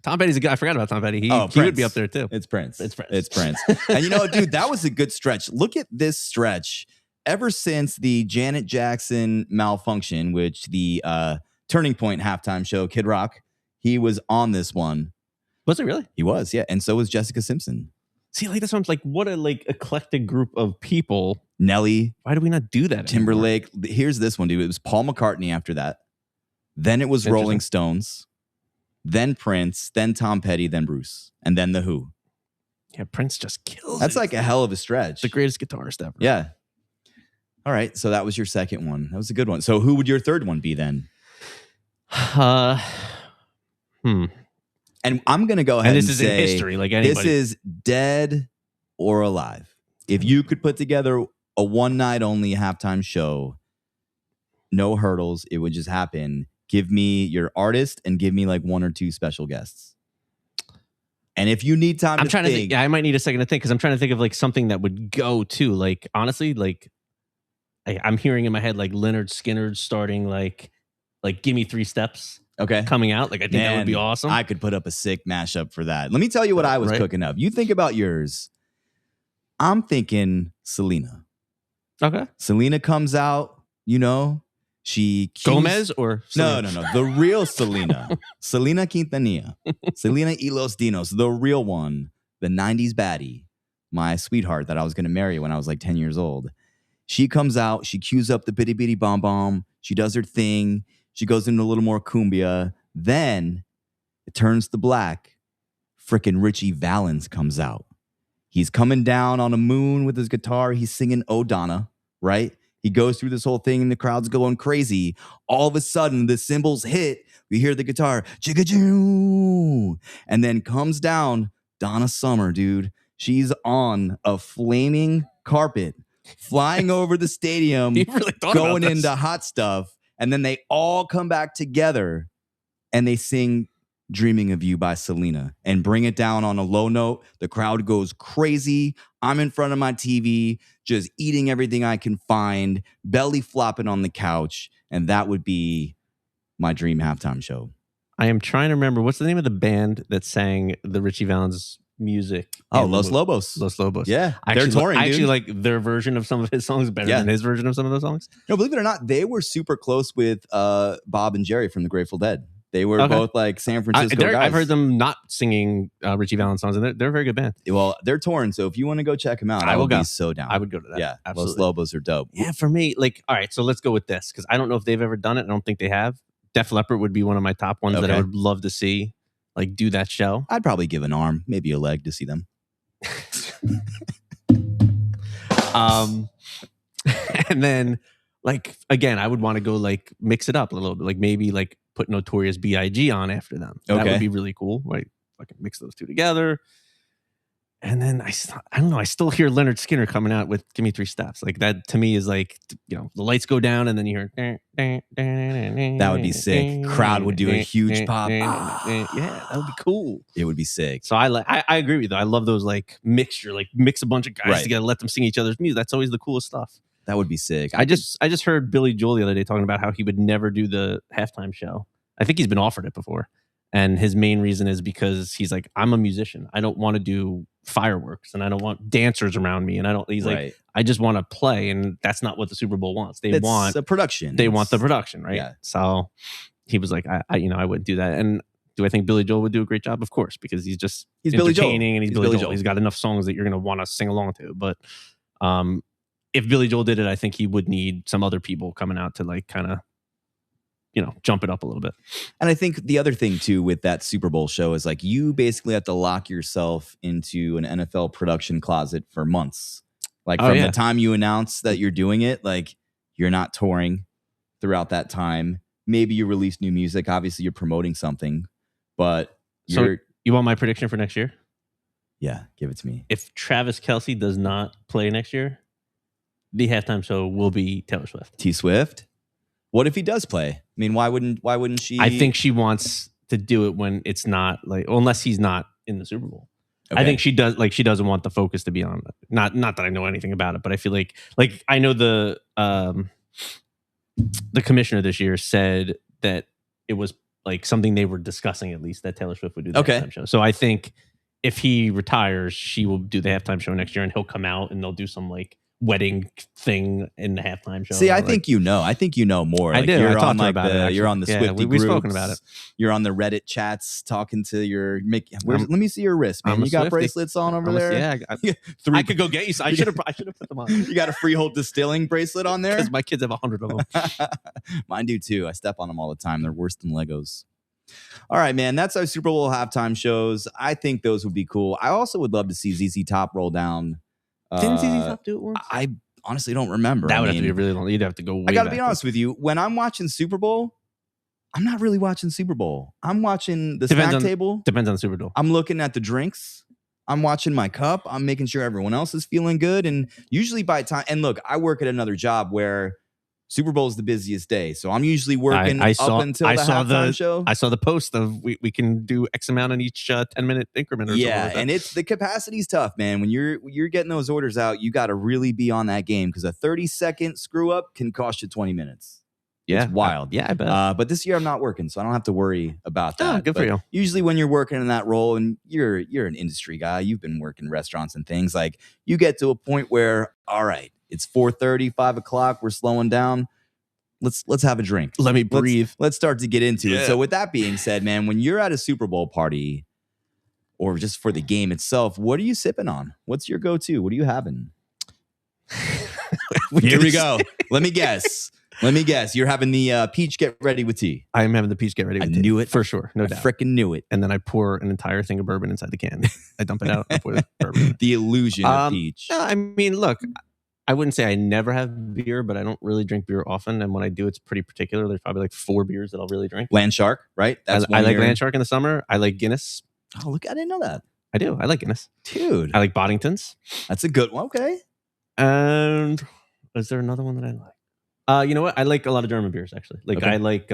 Tom Petty's a guy. I forgot about Tom Petty. He Oh, would be Prince. up there too. It's Prince. It's Prince. It's Prince. And you know what, dude? That was a good stretch. Look at this stretch. Ever since the Janet Jackson malfunction, which the Turning Point halftime show, Kid Rock, he was on this one. Was it really? He was, yeah. And so was Jessica Simpson. See, like this one's like what a like eclectic group of people. Nelly, Why do we not do that anymore? Timberlake. Here's this one, dude. It was Paul McCartney after that. Then it was Rolling Stones. Then Prince. Then Tom Petty. Then Bruce. And then The Who. Yeah, Prince just kills. That's it. like a hell of a stretch. the greatest guitarist ever. Yeah. All right. So that was your second one. That was a good one. So who would your third one be then? And I'm going to go ahead And and this is say in history, like anybody. this is dead or alive. If you could put together a one night only halftime show, no hurdles, it would just happen. Give me your artist and give me like one or two special guests. And if you need time, I'm trying to think. Yeah, I might need a second to think because I'm trying to think of like something that would go to like honestly, like I'm hearing in my head like Leonard Skinner starting like Give Me 3 Steps okay, coming out. Like I think that would be awesome. I could put up a sick mashup for that. Let me tell you what I was Right. cooking up. You think about yours. I'm thinking Selena. Okay. Selena comes out, you know, she cues- Gomez or No, Selena? no, no. The real Selena. Selena Quintanilla. Selena y los Dinos. The real one. The 90s baddie. My sweetheart that I was going to marry when I was like 10 years old. She comes out. She cues up the bitty bitty bomb bomb. She does her thing. She goes into a little more cumbia. Then it turns to black. Frickin' Richie Valens comes out. He's coming down on a moon with his guitar. He's singing Oh Donna, right? He goes through this whole thing and the crowd's going crazy. All of a sudden, the cymbals hit. We hear the guitar, chicka-choo, and then comes down Donna Summer, dude. She's on a flaming carpet, flying over the stadium, You really thought going about this. into hot stuff. And then they all come back together and they sing Dreaming of You by Selena and bring it down on a low note. The crowd goes crazy. I'm in front of my TV, just eating everything I can find, belly flopping on the couch. And that would be my dream halftime show. I am trying to remember what's the name of the band that sang the Richie Valens music. Oh, in the Los movie? Lobos. Los Lobos. Yeah, I they're actually, touring, I actually dude. like their version of some of his songs better Yeah. than his version of some of those songs. No, believe it or not, they were super close with Bob and Jerry from the Grateful Dead. They were both like San Francisco guys. I've heard them not singing Richie Valens songs, and they're a very good band. Well, they're touring, so if you want to go check them out, I will be so down. I would go to that. Yeah, absolutely. Los Lobos are dope. Yeah, for me, like, all right, so let's go with this because I don't know if they've ever done it. I don't think they have. Def Leppard would be one of my top ones that I would love to see, like, do that show. I'd probably give an arm, maybe a leg to see them. And then, like, again, I would want to go like mix it up a little bit, like maybe like put Notorious B.I.G. on after them. That would be really cool. Like, fucking mix those two together. And then I don't know. I still hear Leonard Skinner coming out with "Give Me 3 Steps." Like that to me is like, you know, the lights go down and then you hear. That would be sick. Crowd would do a huge pop. Yeah, that would be cool. It would be sick. So I agree with you. I love those like mixture, like mix a bunch of guys together, let them sing each other's music. That's always the coolest stuff. That would be sick. I just heard Billy Joel the other day talking about how he would never do the halftime show. I think he's been offered it before. And his main reason is because he's like, I'm a musician. I don't want to do fireworks and I don't want dancers around me. And he's like, I just want to play. And that's not what the Super Bowl wants. They want a production. They want the production, right? Yeah. So he was like, I wouldn't do that. And do I think Billy Joel would do a great job? Of course, because he's Billy Joel. And he's Billy Joel. He's got enough songs that you're going to want to sing along to. But if Billy Joel did it, I think he would need some other people coming out to like kind of, you know, jump it up a little bit. And I think the other thing too with that Super Bowl show is like you basically have to lock yourself into an NFL production closet for months. Like from the time you announce that you're doing it, like you're not touring throughout that time. Maybe you release new music. Obviously you're promoting something, but so you want my prediction for next year? Yeah, give it to me. If Travis Kelce does not play next year, the halftime show will be Taylor Swift. T Swift? What if he does play? I mean, why wouldn't she? I think she wants to do it when it's not like, unless he's not in the Super Bowl. Okay. I think she does. Like, she doesn't want the focus to be on it. Not that I know anything about it, but I feel like I know the commissioner this year said that it was like something they were discussing, at least, that Taylor Swift would do the halftime show. So I think if he retires, she will do the halftime show next year, and he'll come out and they'll do some like wedding thing in the halftime show. See, I think you know more. Like, I do. You're on like you're on the Swiftie we've spoken about it. You're on the Reddit chats talking to your. Let me see your wrist, man. You got bracelets on over there. Yeah, I could go get you. I should have put them on. You got a Freehold Distilling bracelet on there because my kids have 100 of them. Mine do too. I step on them all the time. They're worse than Legos. All right, man. That's our Super Bowl halftime shows. I think those would be cool. I also would love to see ZZ Top roll down. Didn't ZZ Top do it once? I honestly don't remember. That would have to be really long. You'd have to go way I got to be honest with you. When I'm watching Super Bowl, I'm not really watching Super Bowl. I'm watching the snack table. Depends on the Super Bowl. I'm looking at the drinks. I'm watching my cup. I'm making sure everyone else is feeling good. And usually by time, and look, I work at another job where Super Bowl is the busiest day. So I'm usually working up until the halftime show. I saw the post of we can do X amount in each 10-minute increment or something like that. And it's the capacity's tough, man. When you're getting those orders out, you got to really be on that game because a 30-second screw up can cost you 20 minutes. Yeah. It's wild. I bet. But this year I'm not working, so I don't have to worry about that. Oh, good for you. Usually when you're working in that role and you're an industry guy, you've been working restaurants and things, like you get to a point where, all right, it's 4:30, 5 o'clock, we're slowing down. Let's have a drink. Let me breathe. Let's start to get into it. So with that being said, man, when you're at a Super Bowl party or just for the game itself, what are you sipping on? What's your go-to? What are you having? Here we go. Let me guess. You're having the peach get ready with tea. I am having the peach get ready with tea. I knew it. For sure. No doubt. Freaking knew it. And then I pour an entire thing of bourbon inside the can. I dump it out. I pour the bourbon. The illusion of peach. No, I mean, look, I wouldn't say I never have beer, but I don't really drink beer often. And when I do, it's pretty particular. There's probably like 4 beers that I'll really drink. Land Shark, right? I like Land Shark in the summer. I like Guinness. Oh, look, I didn't know that. I do. I like Guinness. Dude. I like Boddington's. That's a good one. Okay. And is there another one that I like? You know what? I like a lot of German beers, actually. Like, I like,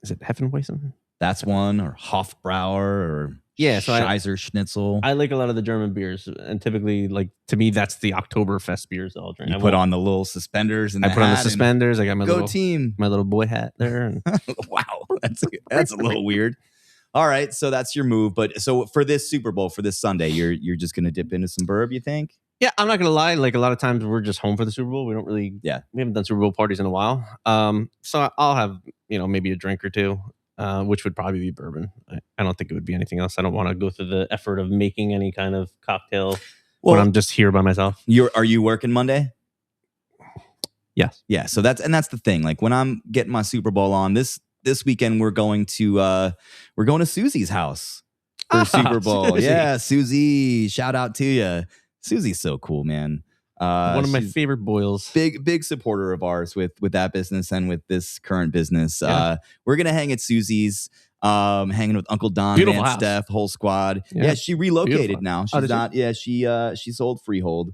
is it Heffenweizen? That's one, or Hofbrauer, or Scheiser Schnitzel. I like a lot of the German beers, and typically, like, to me, that's the Oktoberfest beers that I'll drink. You put on the little suspenders, and I put on the suspenders. I got my my little boy hat there. And wow, that's a little weird. All right, so that's your move. But so for this Super Bowl, for this Sunday, you're just gonna dip into some bourbon, you think? Yeah, I'm not gonna lie. Like a lot of times, we're just home for the Super Bowl. We don't really, we haven't done Super Bowl parties in a while. So I'll have maybe a drink or two, which would probably be bourbon. I don't think it would be anything else. I don't want to go through the effort of making any kind of cocktail when I'm just here by myself. Are you working Monday? Yes. Yeah. So that's the thing. Like when I'm getting my Super Bowl on this weekend, we're going to Susie's house for Super Bowl. Susie. Yeah, Susie. Shout out to you. Susie's so cool, man. One of my favorite boils. Big supporter of ours with that business and with this current business. Yeah. We're gonna hang at Susie's, hanging with Uncle Don, beautiful and house. Steph, whole squad. Yeah, she relocated now. She's not. She? Yeah, she sold freehold.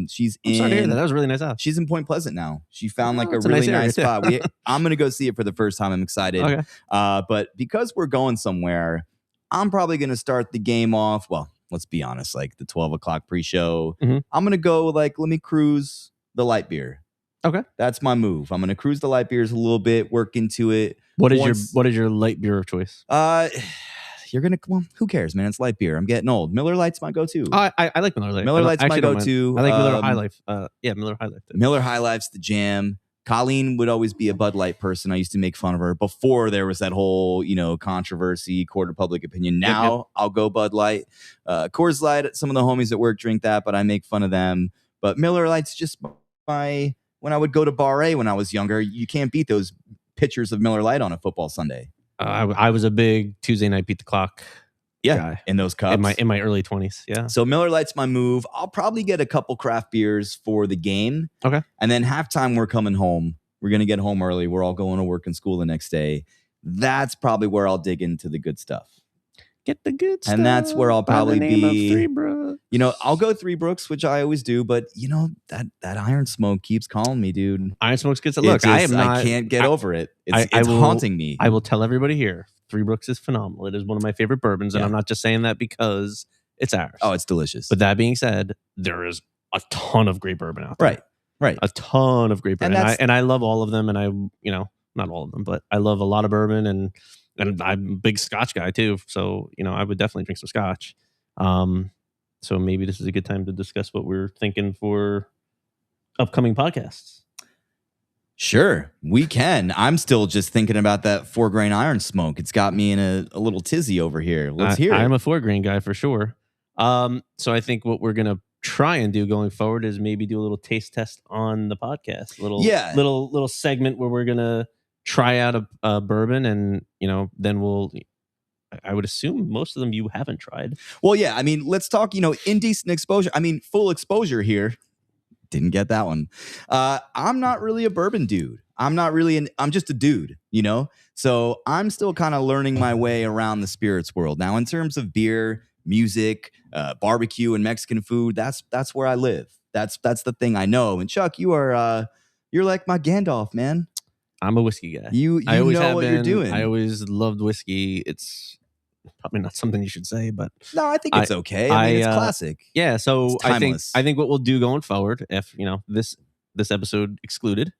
She's I'm sorry to hear that. That was a really nice house. She's in Point Pleasant now. She found like a really nice spot. I'm gonna go see it for the first time. I'm excited. Okay. But because we're going somewhere, I'm probably gonna start the game off. Well, let's be honest, like the 12 o'clock pre-show. Mm-hmm. I'm going to go let me cruise the light beer. Okay. That's my move. I'm going to cruise the light beers a little bit, work into it. What is your light beer of choice? You're going to, well, who cares, man? It's light beer. I'm getting old. Miller Lite's my go-to. I like Miller Lite. Miller Lite's my go-to. I like Miller High Life. Miller High Life. Miller High Life's the jam. Colleen would always be a Bud Light person. I used to make fun of her before there was that whole, controversy, court of public opinion. Now I'll go Bud Light. Coors Light, some of the homies at work drink that, but I make fun of them. But Miller Lite's just when I would go to Bar A when I was younger, you can't beat those pictures of Miller Lite on a football Sunday. I was a big Tuesday night beat the clock guy. In those cups. In my early 20s, yeah. So Miller Lite's my move. I'll probably get a couple craft beers for the game. Okay. And then halftime, we're coming home. We're going to get home early. We're all going to work and school the next day. That's probably where I'll dig into the good stuff. Get the good stuff. And that's where I'll probably be. Three Brooks. I'll go Three Brooks, which I always do. But, that Iron Smoke keeps calling me, dude. Iron Smoke's good. Look, I can't get over it. It's haunting me. I will tell everybody here. Three Brooks is phenomenal. It is one of my favorite bourbons, and I'm not just saying that because it's ours. Oh, it's delicious. But that being said, there is a ton of great bourbon out there. Right. A ton of great bourbon. And I love all of them, and I, not all of them, but I love a lot of bourbon, and I'm a big Scotch guy too. So, I would definitely drink some Scotch. So maybe this is a good time to discuss what we're thinking for upcoming podcasts. Sure, we can. I'm still just thinking about that 4-grain Iron Smoke. It's got me in a little tizzy over here. Let's hear it. I'm a 4-grain guy for sure. So I think what we're going to try and do going forward is maybe do a little taste test on the podcast. Little segment where we're going to try out a bourbon, and, then I would assume most of them you haven't tried. Well, yeah. I mean, let's talk, indecent exposure. I mean, full exposure here. Didn't get that one. I'm not really a bourbon dude. I'm just a dude, So I'm still kind of learning my way around the spirits world. Now, in terms of beer, music, barbecue, and Mexican food, that's where I live. That's the thing I know. And Chuck, you're like my Gandalf, man. I'm a whiskey guy. You know what you're doing. I always loved whiskey. It's probably not something you should say, but no, I think it's okay. I mean, it's classic. Yeah, so I think what we'll do going forward, if this episode excluded,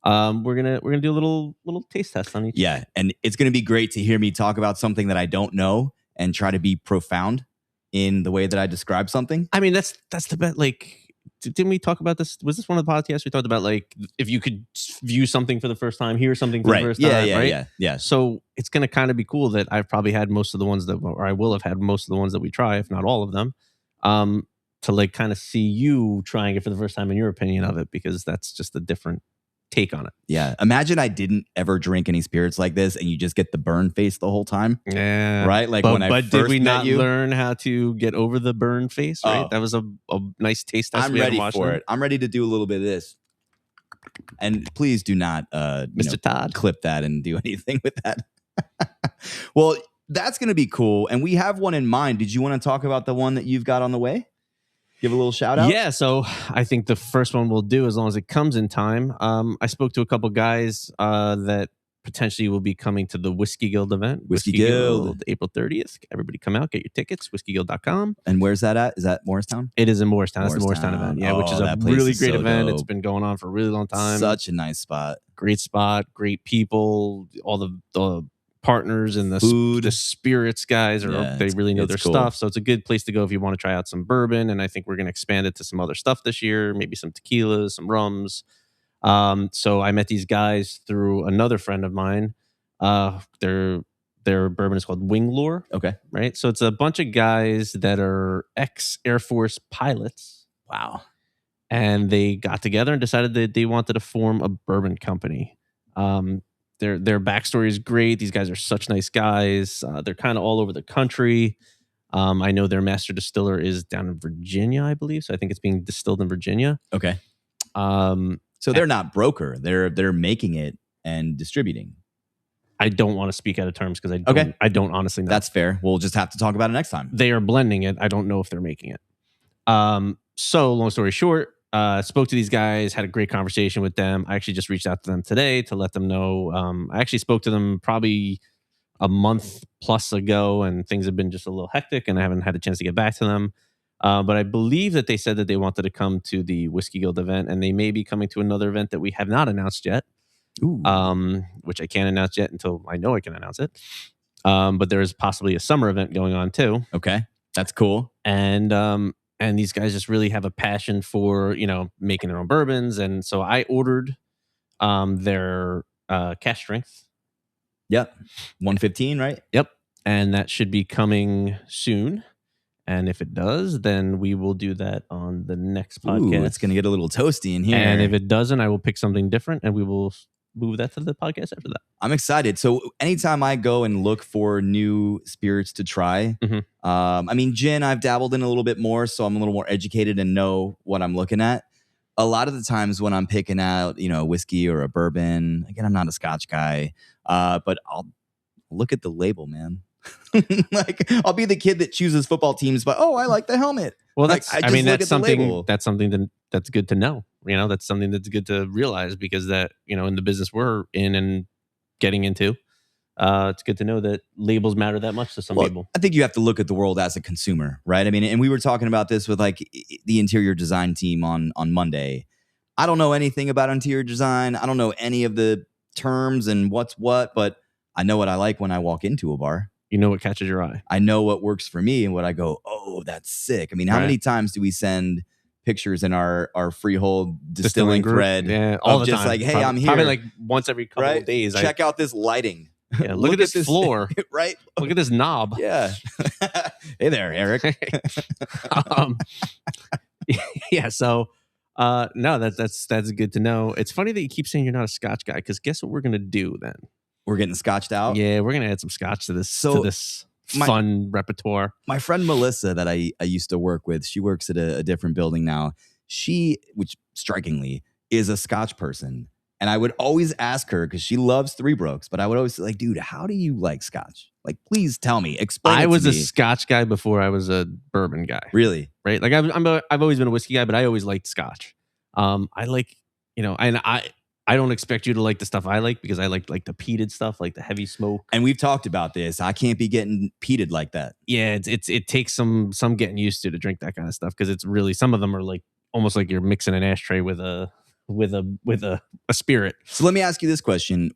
we're gonna do a little taste test on each. Yeah, and it's gonna be great to hear me talk about something that I don't know and try to be profound in the way that I describe something. I mean, that's the bet. Like, didn't we talk about this? Was this one of the podcasts we talked about? Like, if you could view something for the first time, hear something for the first time, right? Yeah. So it's going to kind of be cool that I've probably had most of the ones or I will have had most of the ones that we try, if not all of them, to kind of see you trying it for the first time and your opinion of it, because that's just a different take on it. Yeah. Imagine I didn't ever drink any spirits like this and you just get the burn face the whole time. Yeah. Right? Like when I first did we met not you, learn how to get over the burn face, right? That was a nice taste test. I'm ready for it. I'm ready to do a little bit of this. And please do not Mr. Todd clip that and do anything with that. Well, that's going to be cool. And we have one in mind. Did you want to talk about the one that you've got on the way? Give a little shout out? Yeah, so I think the first one we'll do, as long as it comes in time. I spoke to a couple guys that potentially will be coming to the Whiskey Guild event. Whiskey Guild. April 30th. Everybody come out, get your tickets, whiskeyguild.com. And where's that at? Is that Morristown? It is in Morristown. It's the Morristown event. Yeah, which is a really great event. Dope. It's been going on for a really long time. Such a nice spot. Great spot, great people, all the partners and the spirits guys they really know their stuff. So it's a good place to go if you want to try out some bourbon. And I think we're going to expand it to some other stuff this year, maybe some tequilas, some rums. So I met these guys through another friend of mine. Their bourbon is called Wing Lure. Okay. Right. So it's a bunch of guys that are ex-Air Force pilots. Wow. And they got together and decided that they wanted to form a bourbon company. Their backstory is great. These guys are such nice guys. They're kind of all over the country. I know their master distiller is down in Virginia, I believe. So I think it's being distilled in Virginia. Okay. So they're not broker. They're making it and distributing. I don't want to speak out of terms because I don't honestly know. That's fair. We'll just have to talk about it next time. They are blending it. I don't know if they're making it. So long story short, spoke to these guys, had a great conversation with them. I actually just reached out to them today to let them know. I actually spoke to them probably a month plus ago, and things have been just a little hectic, and I haven't had a chance to get back to them. But I believe that they said that they wanted to come to the Whiskey Guild event, and they may be coming to another event that we have not announced yet. Ooh. Which I can't announce yet until I know I can announce it. But there's possibly a summer event going on too. Okay, that's cool. And these guys just really have a passion for, making their own bourbons. And so I ordered their cask strength. Yep. 115, right? Yep. And that should be coming soon. And if it does, then we will do that on the next podcast. Ooh, it's going to get a little toasty in here. And if it doesn't, I will pick something different and we will move that to the podcast after that. I'm excited. So anytime I go and look for new spirits to try, gin, I've dabbled in a little bit more, so I'm a little more educated and know what I'm looking at. A lot of the times when I'm picking out, a whiskey or a bourbon, again, I'm not a Scotch guy, but I'll look at the label, man. Like I'll be the kid that chooses football teams, but I like the helmet. Well, that's something that's good to know. That's something that's good to realize because that, in the business we're in and getting into, it's good to know that labels matter that much to some people. I think you have to look at the world as a consumer, right? I mean, and we were talking about this with like the interior design team on Monday. I don't know anything about interior design. I don't know any of the terms and what's what, but I know what I like when I walk into a bar. You know what catches your eye. I know what works for me and what I go, oh, that's sick. I mean, how many times do we send pictures in our freehold distilling thread? Yeah, all the just time. Like, hey, I'm here. Probably like once every couple of days. Check out this lighting. Yeah, look at this floor. Right? Look at this knob. Yeah. Hey there, Eric. Yeah, so no, that's good to know. It's funny that you keep saying you're not a Scotch guy, because guess what we're gonna do then? We're getting scotched out. Yeah, we're gonna add some Scotch to this fun repertoire. My friend Melissa that I used to work with, she works at a different building now. She, which strikingly is a Scotch person. And I would always ask her, because she loves Three Brooks, but I would always say, like, dude, how do you like Scotch? Like, please tell me. Explain it to me. I was a Scotch guy before I was a bourbon guy. Really? Right? Like, I've always been a whiskey guy, but I always liked Scotch. I like, and I don't expect you to like the stuff I like, because I like the peated stuff, like the heavy smoke. And we've talked about this. I can't be getting peated like that. Yeah, it takes some getting used to drink that kind of stuff, because it's really, some of them are like almost like you're mixing an ashtray with a spirit. So let me ask you this question: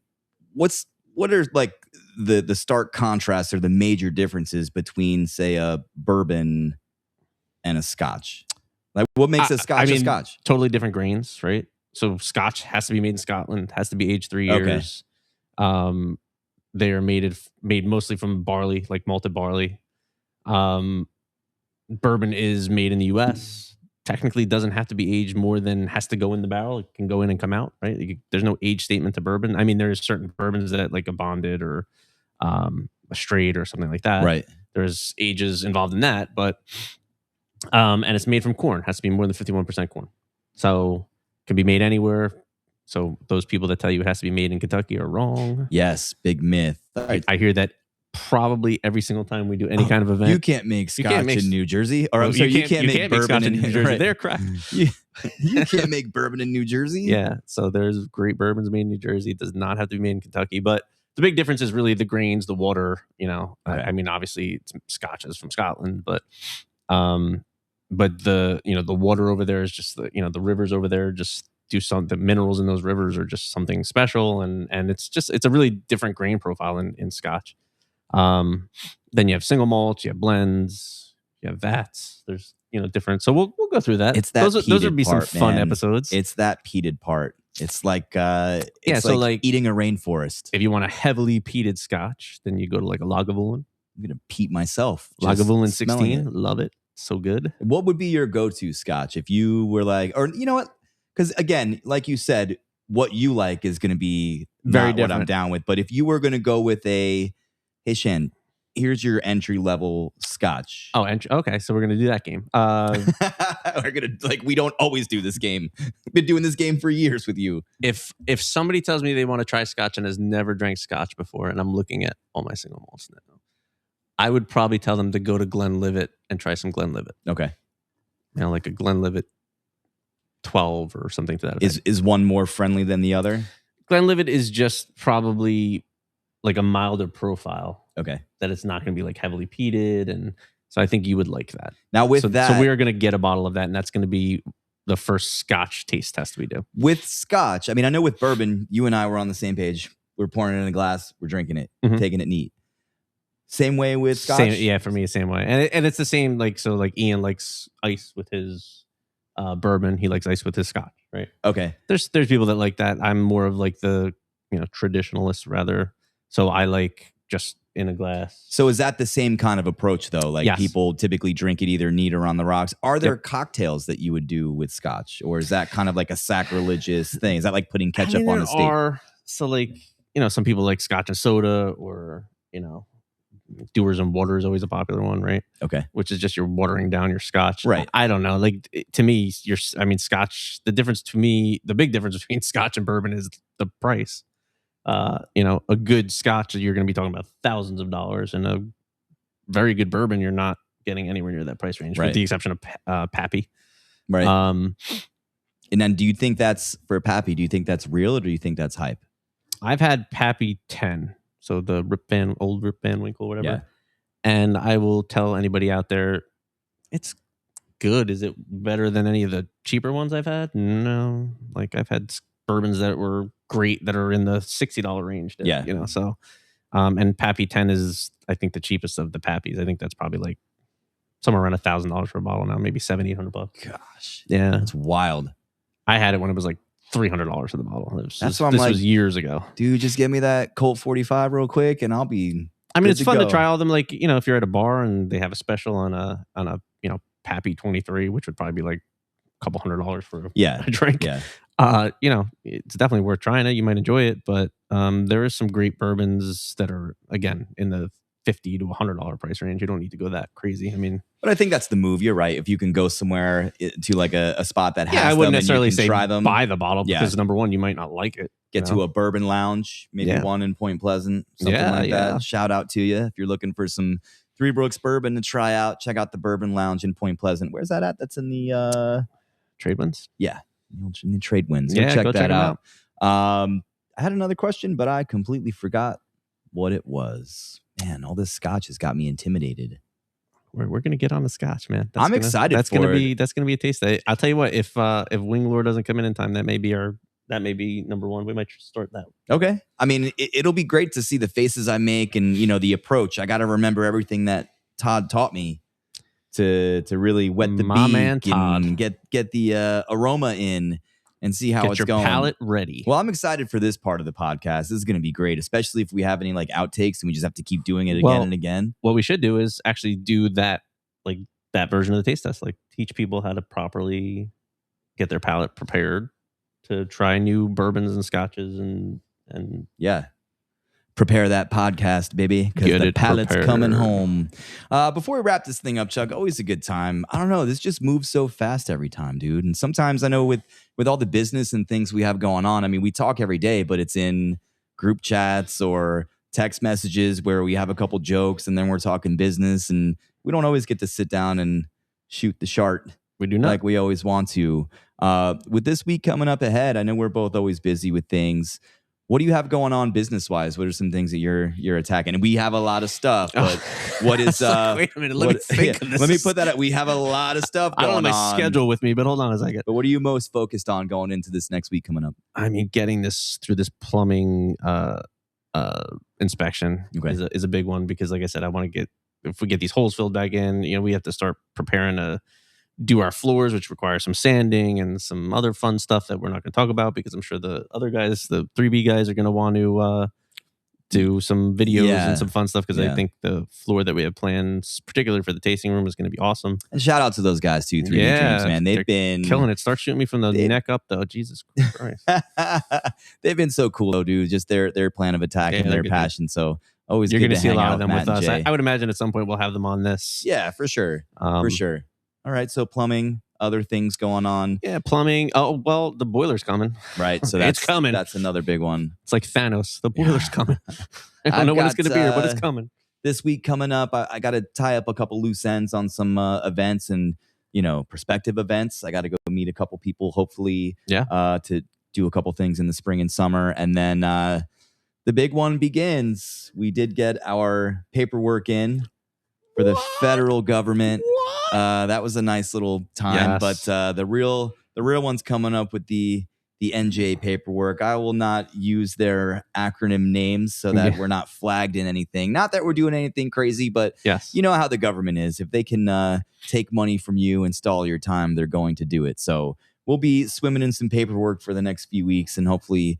what are like the stark contrasts or the major differences between, say, a bourbon and a Scotch? Like, what makes a Scotch a Scotch? Totally different grains, right? So Scotch has to be made in Scotland, has to be aged 3 years. Okay. They are made mostly from barley, like malted barley. Bourbon is made in the U.S. Technically doesn't have to be aged more than has to go in the barrel. It can go in and come out, right? There's no age statement to bourbon. I mean, there's certain bourbons that, like a bonded or a straight or something like that. Right. There's ages involved in that, but and it's made from corn. It has to be more than 51% corn. So it can be made anywhere. So those people that tell you it has to be made in Kentucky are wrong. Yes, big myth. I hear that probably every single time we do any kind of event. You can't make Scotch in New Jersey. Or I'm sorry, you can't make bourbon in New Jersey. Right. They're correct. You can't make bourbon in New Jersey? Yeah. So there's great bourbons made in New Jersey. It does not have to be made in Kentucky. But the big difference is really the grains, the water, I mean, obviously Scotch is from Scotland, but the water over there is just the rivers over there just do the minerals in those rivers are just something special, and it's a really different grain profile in Scotch. Then you have single malts, you have blends, you have vats. There's different. So we'll go through that. It's that those would be part, some fun man. episodes. It's that peated part. It's like so like eating a rainforest. If you want a heavily peated Scotch, then you go to like a Lagavulin. I'm gonna peat myself. Lagavulin 16, love it. So good. What would be your go-to Scotch if you were like, or you know what? Because again, like you said, what you like is going to be very not different. What I'm down with. But if you were going to go with hey Shan, here's your entry level Scotch. Oh, okay. So we're gonna do that game. We're gonna we don't always do this game. We've been doing this game for years with you. If somebody tells me they want to try Scotch and has never drank Scotch before, and I'm looking at all my single malts now, I would probably tell them to go to Glenlivet and try some Glenlivet. Okay. Like a Glenlivet 12 or something to that effect. Is one more friendly than the other? Glenlivet is just probably like a milder profile. Okay. That it's not going to be like heavily peated. And so I think you would like that. Now so we are going to get a bottle of that, and that's going to be the first Scotch taste test we do. With Scotch, I mean, I know with bourbon, you and I were on the same page. We're pouring it in a glass. We're drinking it, taking it neat. Same way with Scotch? For me, same way. And it's the same, like Ian likes ice with his bourbon. He likes ice with his Scotch, right? Okay. There's people that like that. I'm more of like the, traditionalist rather. So I like just in a glass. So is that the same kind of approach though? Like yes. People typically drink it either neat or on the rocks. Are there cocktails that you would do with Scotch? Or is that kind of like a sacrilegious thing? Is that like putting ketchup on a steak? So like, some people like Scotch and soda, or, Doers and water is always a popular one, right? Okay. Which is just you're watering down your Scotch. Right. I don't know. Like to me, Scotch, the big difference between Scotch and bourbon is the price. A good Scotch, you're going to be talking about thousands of dollars, and a very good bourbon, you're not getting anywhere near that price range, with the exception of Pappy. Right. And then do you think that's, for Pappy, do you think that's real, or do you think that's hype? I've had Pappy 10. So the old Rip Van Winkle, whatever. Yeah. And I will tell anybody out there, it's good. Is it better than any of the cheaper ones I've had? No. Like I've had bourbons that were great that are in the $60 range. So, and Pappy 10 is, I think, the cheapest of the Pappies. I think that's probably like somewhere around $1,000 for a bottle now, maybe $700-800. Gosh. Yeah. That's wild. I had it when it was like $300 for the bottle. This was years ago. Dude, just give me that Colt 45 real quick, and I'll be. It's fun to try all of them. Like, if you're at a bar and they have a special on a Pappy 23, which would probably be like a couple $100 for a drink. Yeah. It's definitely worth trying it. You might enjoy it, but there is some great bourbons that are, again, in the $50 to $100 price range. You don't need to go that crazy. But I think that's the move. You're right. If you can go somewhere to like a spot that has I wouldn't them necessarily and you can say try them, buy the bottle because number one, you might not like it. Get to a bourbon lounge, maybe one in Point Pleasant, something like that. Shout out to you if you're looking for some Three Brooks bourbon to try out. Check out the Bourbon Lounge in Point Pleasant. Where's that at? That's in the Trade Winds. Yeah, in the Trade Winds. Yeah, check that out. I had another question, but I completely forgot what it was. Man, all this Scotch has got me intimidated. We're gonna get on the Scotch, man. I'm excited. That's gonna be a taste. I'll tell you what. If Winglore doesn't come in time, that may be number one. We might start that. Okay. It'll be great to see the faces I make and the approach. I got to remember everything that Todd taught me to really wet the beak and get the aroma in. And see how it's going. Get your palate ready. Well, I'm excited for this part of the podcast. This is going to be great, especially if we have any like outtakes and we just have to keep doing it again and again. What we should do is actually do that, like that version of the taste test. Like teach people how to properly get their palate prepared to try new bourbons and scotches and yeah. Prepare that podcast, baby, because the palate's coming home. Before we wrap this thing up, Chuck, always a good time. I don't know. This just moves so fast every time, dude. And sometimes I know with all the business and things we have going on, we talk every day, but it's in group chats or text messages where we have a couple jokes and then we're talking business. And we don't always get to sit down and shoot the chart. We do not. Like we always want to. With this week coming up ahead, I know we're both always busy with things. What do you have going on business wise? What are some things that you're attacking? And we have a lot of stuff, but what is wait a minute, let me think of this. Let me put that up. We have a lot of stuff going on. I don't have my schedule with me, but hold on a second. But what are you most focused on going into this next week coming up? I mean, getting this through this plumbing inspection is a big one, because like I said, I want to get, if we get these holes filled back in, we have to start preparing to do our floors, which requires some sanding and some other fun stuff that we're not going to talk about, because I'm sure the other guys, the 3B guys, are going to want to do some videos and some fun stuff, because I think the floor that we have planned, particularly for the tasting room, is going to be awesome. And shout out to those guys too, 3D Drinks, man. They've been killing it. Start shooting me from the neck up, though. Jesus Christ. They've been so cool, though, dude. Just their plan of attack and their passion. So always you're going to see a lot of them with us. I would imagine at some point we'll have them on this. Yeah, for sure. For sure. All right, so plumbing, other things going on. Yeah, plumbing. Oh, well, the boiler's coming. Right, so it's coming. That's another big one. It's like Thanos. The boiler's coming. I don't know when it's going to be here, but it's coming. This week coming up, I got to tie up a couple loose ends on some events and, prospective events. I got to go meet a couple people, hopefully, to do a couple things in the spring and summer. And then the big one begins. We did get our paperwork in for the federal government. That was a nice little time, but the real one's coming up with the NJ paperwork. I will not use their acronym names so that we're not flagged in anything. Not that we're doing anything crazy, but you know how the government is. If they can take money from you and stall your time, they're going to do it. So we'll be swimming in some paperwork for the next few weeks, and hopefully,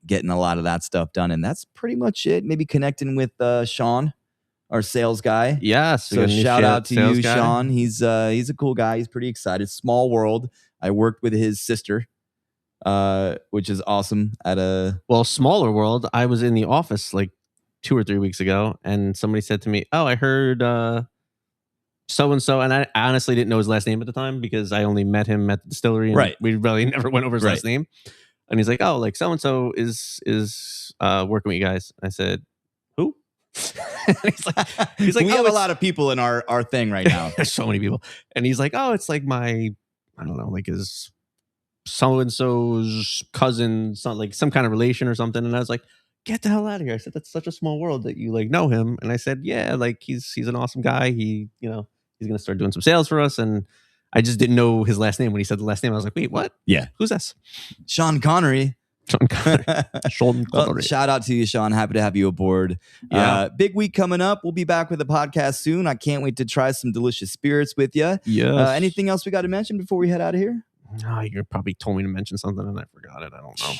getting a lot of that stuff done. And that's pretty much it. Maybe connecting with Sean, our sales guy. Yes. So shout out to you, guy. Sean. He's a cool guy. He's pretty excited. Small world. I worked with his sister, which is awesome. Smaller world. I was in the office like 2 or 3 weeks ago, and somebody said to me, "Oh, I heard so and so," and I honestly didn't know his last name at the time because I only met him at the distillery. And right. We really never went over his last name. And he's like, "Oh, like so and so is working with you guys." I said, "Who?" he's like, we have a lot of people in our thing right now. There's so many people. And he's like, "Oh, it's like my, I don't know, like his so-and-so's cousin, like some kind of relation or something." And I was like, "Get the hell out of here." I said, "That's such a small world that you like know him." And I said, "Yeah, like he's an awesome guy. He, he's going to start doing some sales for us." And I just didn't know his last name. When he said the last name, I was like, "Wait, what? Yeah. Who's this?" Sean Connery. Sean Connery. Well, shout out to you, Sean. Happy to have you aboard. Yeah. Big week coming up. We'll be back with a podcast soon. I can't wait to try some delicious spirits with you. Yes. Anything else we got to mention before we head out of here? No, you probably told me to mention something and I forgot it. I don't know.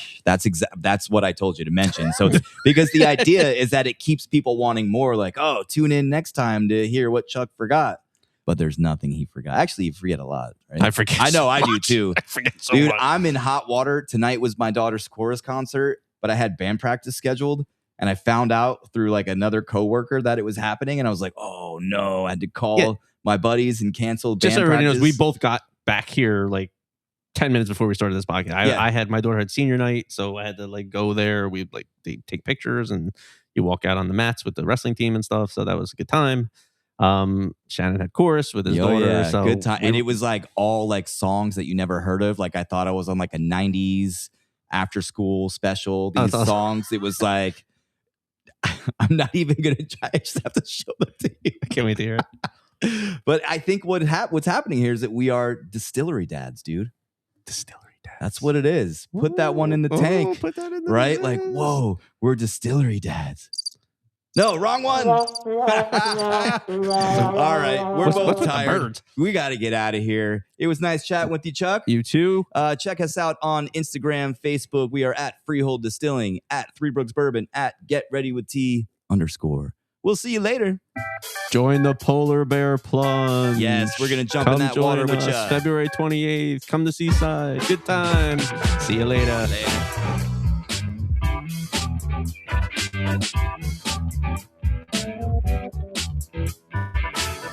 That's what I told you to mention. So because the idea is that it keeps people wanting more, like, oh, tune in next time to hear what Chuck forgot. But there's nothing he forgot. Actually, you forget a lot, right? I forget. I know, so I do much. too. I forget so Dude, much. I'm in hot water. Tonight was my daughter's chorus concert, but I had band practice scheduled. And I found out through like another coworker that it was happening. And I was like, oh no, I had to call my buddies and cancel band Just so everybody practice. knows, we both got back here like 10 minutes before we started this podcast. I had, my daughter had senior night, so I had to like go there. We'd like take pictures and you walk out on the mats with the wrestling team and stuff. So that was a good time. Shannon had chorus with his daughter. Yeah, so good time. And it was like all like songs that you never heard of. Like I thought I was on like a 90s after school special. These songs. It was like, I'm not even going to try. I just have to show them to you. I can't wait to hear it. But I think what's happening here is that we are distillery dads, dude. Distillery dads. That's what it is. Put that one in the tank. Put that in the right? tank. Like, whoa, we're distillery dads. No, wrong one. All right, we're both tired. We got to get out of here. It was nice chatting with you, Chuck. You too. Check us out on Instagram, Facebook. We are at Freehold Distilling, at Three Brooks Bourbon, at GetReadyWithT_. We'll see you later. Join the Polar Bear Plunge. Yes, we're going to jump in that water with you. February 28th. Come to Seaside. Good time. See you later. Later.